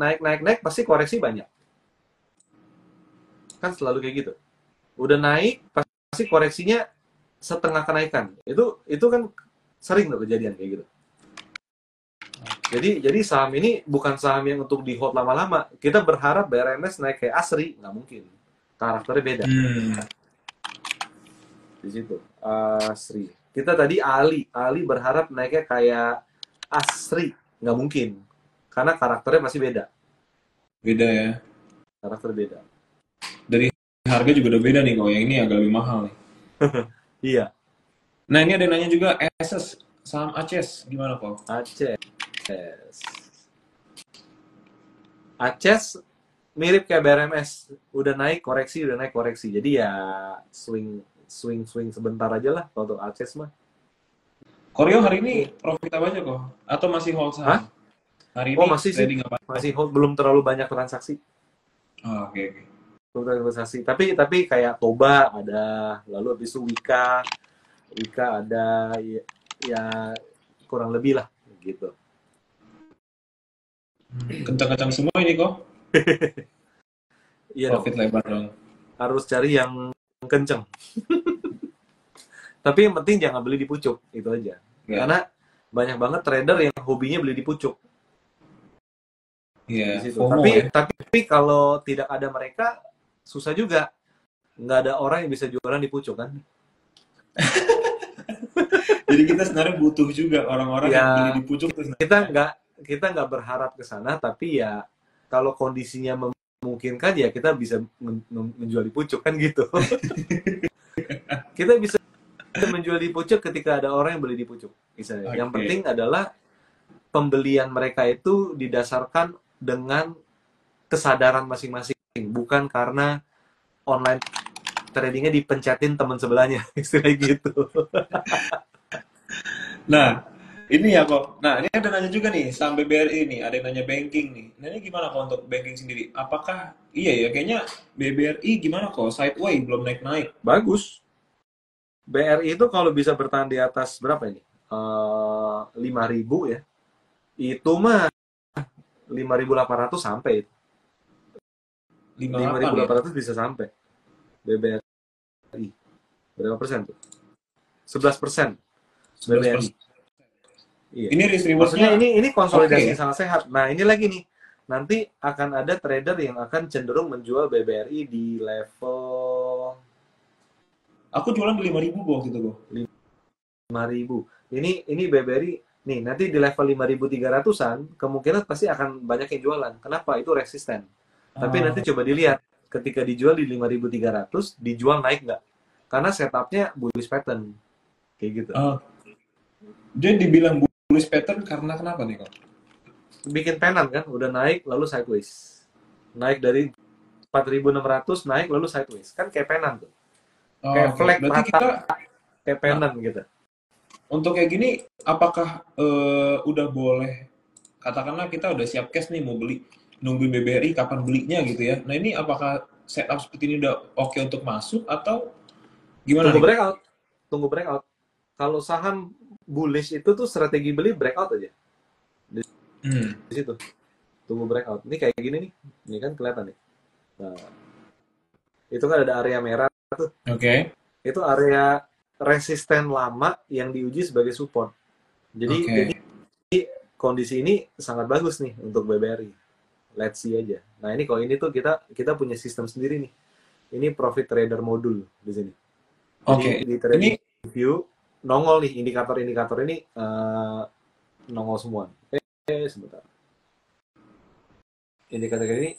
pasti koreksi banyak. Kan selalu kayak gitu. Udah naik, pasti koreksinya setengah kenaikan. Itu kan sering tuh kejadian kayak gitu. Jadi saham ini bukan saham yang untuk di hold lama-lama. Kita berharap BRMS naik kayak Asri, nggak mungkin. Karakternya beda. Di situ Asri. Kita tadi Ali berharap naiknya kayak Asri, nggak mungkin. Karena karakternya masih beda. Beda ya. Karakter beda. Dari harga juga udah beda nih kok. Yang ini agak lebih mahal nih. Iya. Nah, ini ada yang nanya juga ACES, saham ACES gimana kok? ACES mirip kayak BRMS, udah naik koreksi. Jadi ya swing sebentar aja lah kalau untuk ACES mah. Koryo hari ini profit apa aja kok? Atau masih hold saham? Hari ini masih trading apa? Masih hold, belum terlalu banyak transaksi. Oke. Transaksi. Tapi kayak Toba ada, lalu habis itu Wika ada, ya kurang lebih lah gitu. Kencang-kencang semua ini kok. Iya, profit lebar dong. Harus cari yang kenceng. Tapi yang penting jangan beli di pucuk, itu aja. Yeah. Karena banyak banget trader yang hobinya beli di pucuk. Iya. Yeah, tapi kalau tidak ada mereka, susah juga. Nggak ada orang yang bisa jualan di pucuk kan. Jadi kita sebenarnya butuh juga orang-orang yang beli di pucuk. Kita nggak berharap ke sana, tapi ya kalau kondisinya memungkinkan ya kita bisa menjual di pucuk kan gitu. Kita bisa menjual di pucuk ketika ada orang yang beli di pucuk. Misalnya. Okay. Yang penting adalah pembelian mereka itu didasarkan dengan kesadaran masing-masing, bukan karena online tradingnya dipencetin teman sebelahnya, istilah gitu. Nah, ini ya kok. Nah, ini ada nanya juga nih, saham BBRI nih, ada yang nanya banking nih. Nah, ini gimana kok untuk banking sendiri? Apakah, iya ya, kayaknya BBRI gimana kok? Sideway, belum naik-naik. Bagus. BRI itu kalau bisa bertahan di atas berapa ini? 5.000 ya. Itu mah 5.800 sampai. 58 ya. 5.800 bisa sampai BBRI. Berapa persen tuh? 11% 11%. BBRI. Iya. Ini risk Maksudnya rewardnya ini oke konsolidasi ya. sangat sehat. Nah, ini lagi nih. Nanti akan ada trader yang akan cenderung menjual BBRI di level Aku jualan di 5.000 waktu itu, Bro. 5.000. Ini BBRI nih, nanti di level 5.300-an kemungkinan pasti akan banyak yang jualan. Kenapa? Itu resisten. Tapi nanti Ah, coba dilihat ketika dijual di 5.300 dijual naik nggak? Karena setupnya bullish pattern kayak gitu. ah. Dia dibilang bullish pattern karena kenapa nih, kok? Bikin penan kan, udah naik lalu sideways. Naik dari 4.600 naik lalu sideways. Kan kayak penan tuh. Oh, Kayak oke. flag Berarti patah, kita, kayak nah, penan gitu. untuk kayak gini, apakah udah boleh, katakanlah kita udah siap cash nih mau beli, nungguin BBRI kapan belinya gitu ya. Nah ini apakah setup seperti ini udah oke untuk masuk atau gimana Tunggu nih, kok? breakout. Tunggu breakout. Kalau saham bullish itu tuh strategi beli breakout aja. Di Hmm, situ. Tunggu breakout. Ini kayak gini nih. Ini kan kelihatan nih. Nah, itu kan ada area merah. oke, Itu area resisten lama yang diuji sebagai support. Jadi oke. kondisi ini sangat bagus nih untuk BBRI. Let's see aja. Nah, ini kalau ini tuh kita punya sistem sendiri nih. Ini profit trader modul di sini. Jadi Oke, di ini trading view nongol nih indikator-indikator ini nongol semua. Sebentar. Indikator ini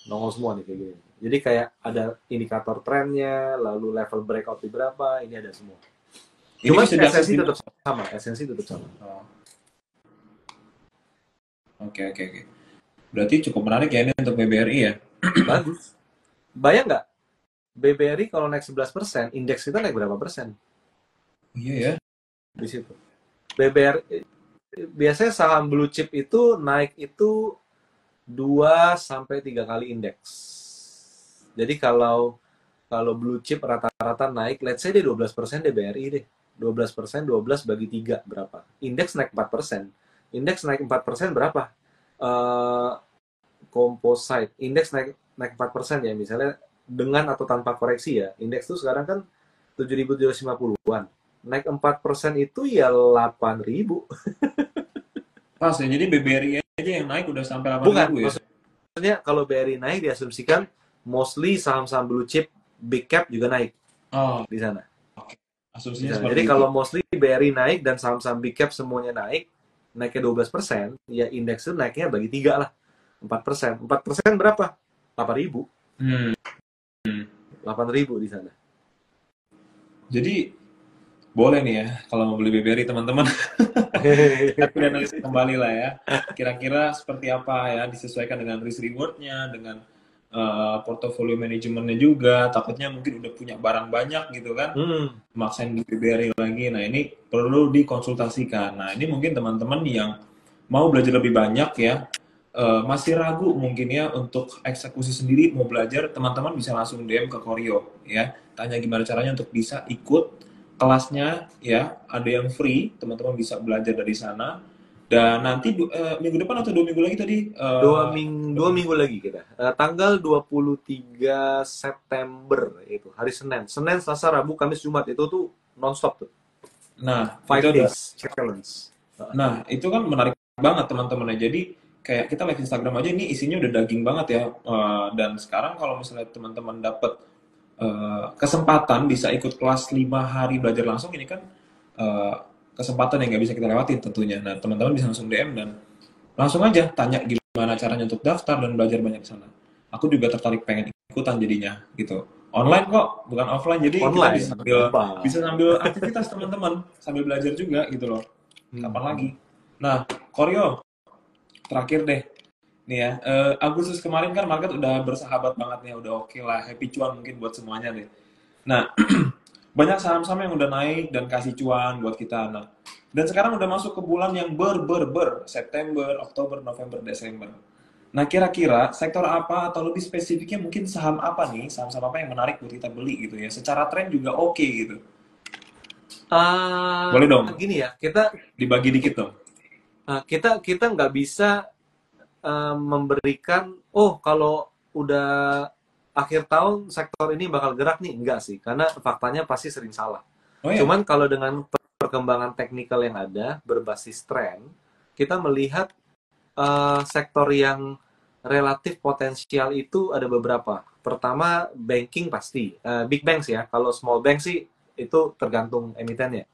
nongol semua nih kayak gini. Jadi kayak ada indikator trennya, lalu level breakout di berapa, ini ada semua. ini Cuman bisa diakses esensi di tetap mana? sama, esensi tetap sama. Oh, oke, oke, oke. Berarti cukup menarik ya ini untuk BBRI ya. Bagus. Bayang nggak? BBRI kalau naik 11%, indeks kita naik berapa persen Oh, iya ya. di situ? BBRI biasanya saham blue chip itu naik itu 2 sampai 3 kali indeks. Jadi kalau kalau blue chip rata-rata naik, let's say dia 12% deh BRI deh. 12%, 12 bagi 3 berapa? Indeks naik 4%. Indeks naik 4% berapa? Eh composite. Indeks naik naik 4% ya misalnya dengan atau tanpa koreksi ya. Indeks itu sekarang kan 7.750-an. Naik 4% itu ya 8.000. Pas ya, jadi BBRI aja yang naik udah sampai Bukan, 8.000 ya. maksudnya kalau BRI naik diasumsikan mostly saham-saham blue chip, big cap juga naik Oh, di sana. oke. Di Asumsinya sana. seperti Jadi itu. kalau mostly BRI naik dan saham-saham big cap semuanya naik, naiknya 12%, ya indeks itu naiknya bagi 3 lah. 4%. 4% berapa? 8.000. Hmm. 8.000 di sana. Jadi boleh nih ya kalau mau beli BBRI teman-teman. Tapi analisa kembali lah ya. Kira-kira seperti apa ya disesuaikan dengan risk rewardnya, dengan portofolio manajemennya juga. Takutnya mungkin udah punya barang banyak gitu kan, Hmm. maksain beli BBRI lagi. Nah ini perlu dikonsultasikan. Nah ini mungkin teman-teman yang mau belajar lebih banyak ya, masih ragu mungkin ya untuk eksekusi sendiri mau belajar, teman-teman bisa langsung DM ke Koryo ya. Tanya gimana caranya untuk bisa ikut kelasnya ya, ada yang free, teman-teman bisa belajar dari sana. Dan nanti minggu depan atau 2 minggu lagi tadi Dua minggu lagi kita. Tanggal 23 September itu hari Senin. Senin, Selasa, Rabu, Kamis, Jumat itu tuh non-stop tuh. nah itu Five ada. days challenge. Nah, itu kan menarik banget teman-teman ya. Jadi kayak kita live Instagram aja ini isinya udah daging banget ya. Dan sekarang kalau misalnya teman-teman dapat kesempatan bisa ikut kelas 5 hari belajar langsung, ini kan eh, kesempatan yang nggak bisa kita lewatin tentunya. Nah, teman-teman bisa langsung DM dan langsung aja tanya gimana caranya untuk daftar dan belajar banyak di sana. Aku juga tertarik pengen ikutan jadinya gitu. Online kok, bukan offline. Jadi kita Online. bisa sambil aktivitas teman-teman, sambil belajar juga gitu loh. Kapan lagi? Nah, Koryo, terakhir deh. Nih ya, Agustus kemarin kan market udah bersahabat banget nih, udah oke lah, happy cuan mungkin buat semuanya deh. Nah, banyak saham-saham yang udah naik dan kasih cuan buat kita. Nah, dan sekarang udah masuk ke bulan yang September, Oktober, November, Desember. Nah, kira-kira sektor apa atau lebih spesifiknya mungkin saham apa nih, saham-saham apa yang menarik buat kita beli gitu ya. Secara tren juga oke gitu. Boleh dong, Gini ya, kita dibagi dikit dong. kita kita nggak bisa memberikan, oh kalau udah akhir tahun sektor ini bakal gerak nih, enggak sih, karena faktanya pasti sering salah. Oh ya. Cuman kalau dengan perkembangan teknikal yang ada berbasis tren, kita melihat sektor yang relatif potensial itu ada beberapa. Pertama, banking pasti. Big banks ya. Kalau small bank sih itu tergantung emitennya.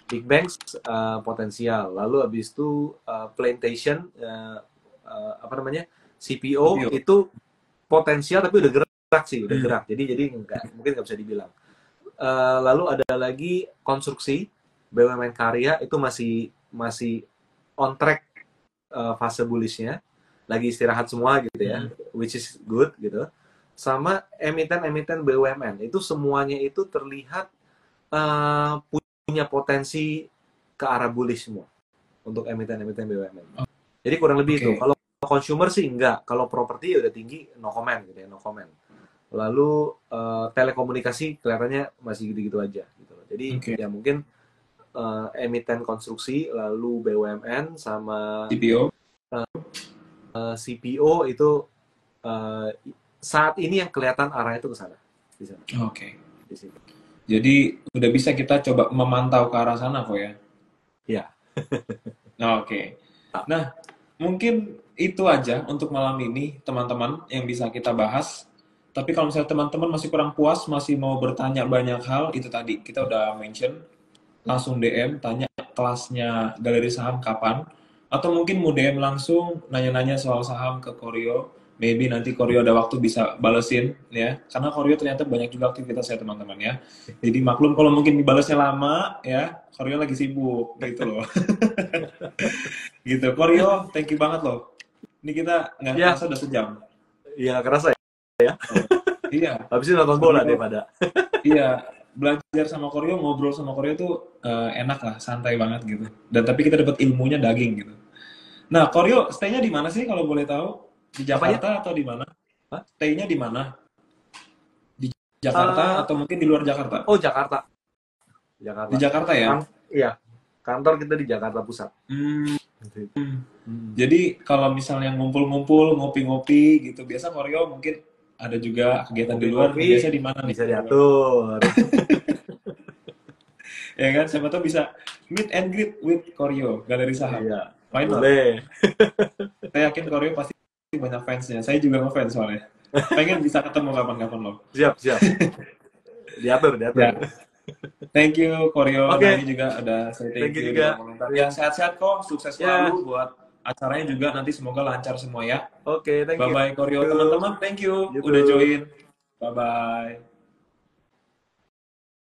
Big banks potensial. Lalu habis itu plantation apa namanya? CPO itu potensial tapi udah gerak sih, udah gerak. Jadi mungkin nggak bisa dibilang. Lalu ada lagi konstruksi BUMN karya itu masih on track fase bullishnya, lagi istirahat semua gitu ya, which is good gitu. Sama emiten-emiten BUMN itu semuanya itu terlihat punya potensi ke arah bullish semua untuk emiten-emiten BUMN. Jadi kurang lebih itu. Kalau consumer sih enggak, kalau properti udah tinggi no comment gitu ya, no comment. Lalu telekomunikasi kelihatannya masih gitu-gitu aja gitu. Jadi ya mungkin emiten konstruksi, lalu BUMN sama CPO. CPO itu saat ini yang kelihatan arahnya itu ke sana. Oke. Jadi udah bisa kita coba memantau ke arah sana kok ya? Iya. Oke. Nah, mungkin itu aja untuk malam ini teman-teman yang bisa kita bahas. Tapi kalau misalnya teman-teman masih kurang puas, masih mau bertanya banyak hal, itu tadi kita udah mention, langsung DM, tanya kelasnya Galeri Saham kapan, atau mungkin mau DM langsung, nanya-nanya soal saham ke Koryo, maybe nanti Koryo ada waktu bisa balesin, ya, karena Koryo ternyata banyak juga aktivitas ya teman-teman ya, jadi maklum kalau mungkin dibalesnya lama, ya, Koryo lagi sibuk, gitu loh. Gitu, Koryo, thank you banget loh, ini kita nggak kerasa udah sejam. Iya, kerasa ya. Iya. Habis itu nonton bola daripada. Iya, belajar sama Koryo, ngobrol sama Koryo tuh enak lah, santai banget gitu. Dan tapi kita dapat ilmunya daging gitu. Nah, Koryo stay-nya di mana sih kalau boleh tahu? Di Jakarta atau di mana? Stay-nya di mana? Di Jakarta atau mungkin di luar Jakarta? Oh, Jakarta. Di Jakarta ya? Iya. Kantor kita di Jakarta Pusat. Jadi kalau misalnya ngumpul-ngumpul, ngopi-ngopi gitu, biasa Koryo mungkin ada juga kegiatan di luar, biasa di mana nih? Bisa diatur. Ya kan, siapa tahu bisa meet and greet with Koryo, Galeri Saham. Iya. Boleh. Saya yakin Koryo pasti banyak fansnya. Saya juga ngefans soalnya. Pengen bisa ketemu kapan-kapan loh. Siap. Diatur. Ya. Thank you Koryo. Okay. Nah, ini juga ada saya thank you juga. Ya, sehat-sehat kok, sukses selalu buat acaranya juga, nanti semoga lancar semua ya. Oke, thank you. Bye-bye Koryo. Teman-teman, thank you udah join. Bye-bye.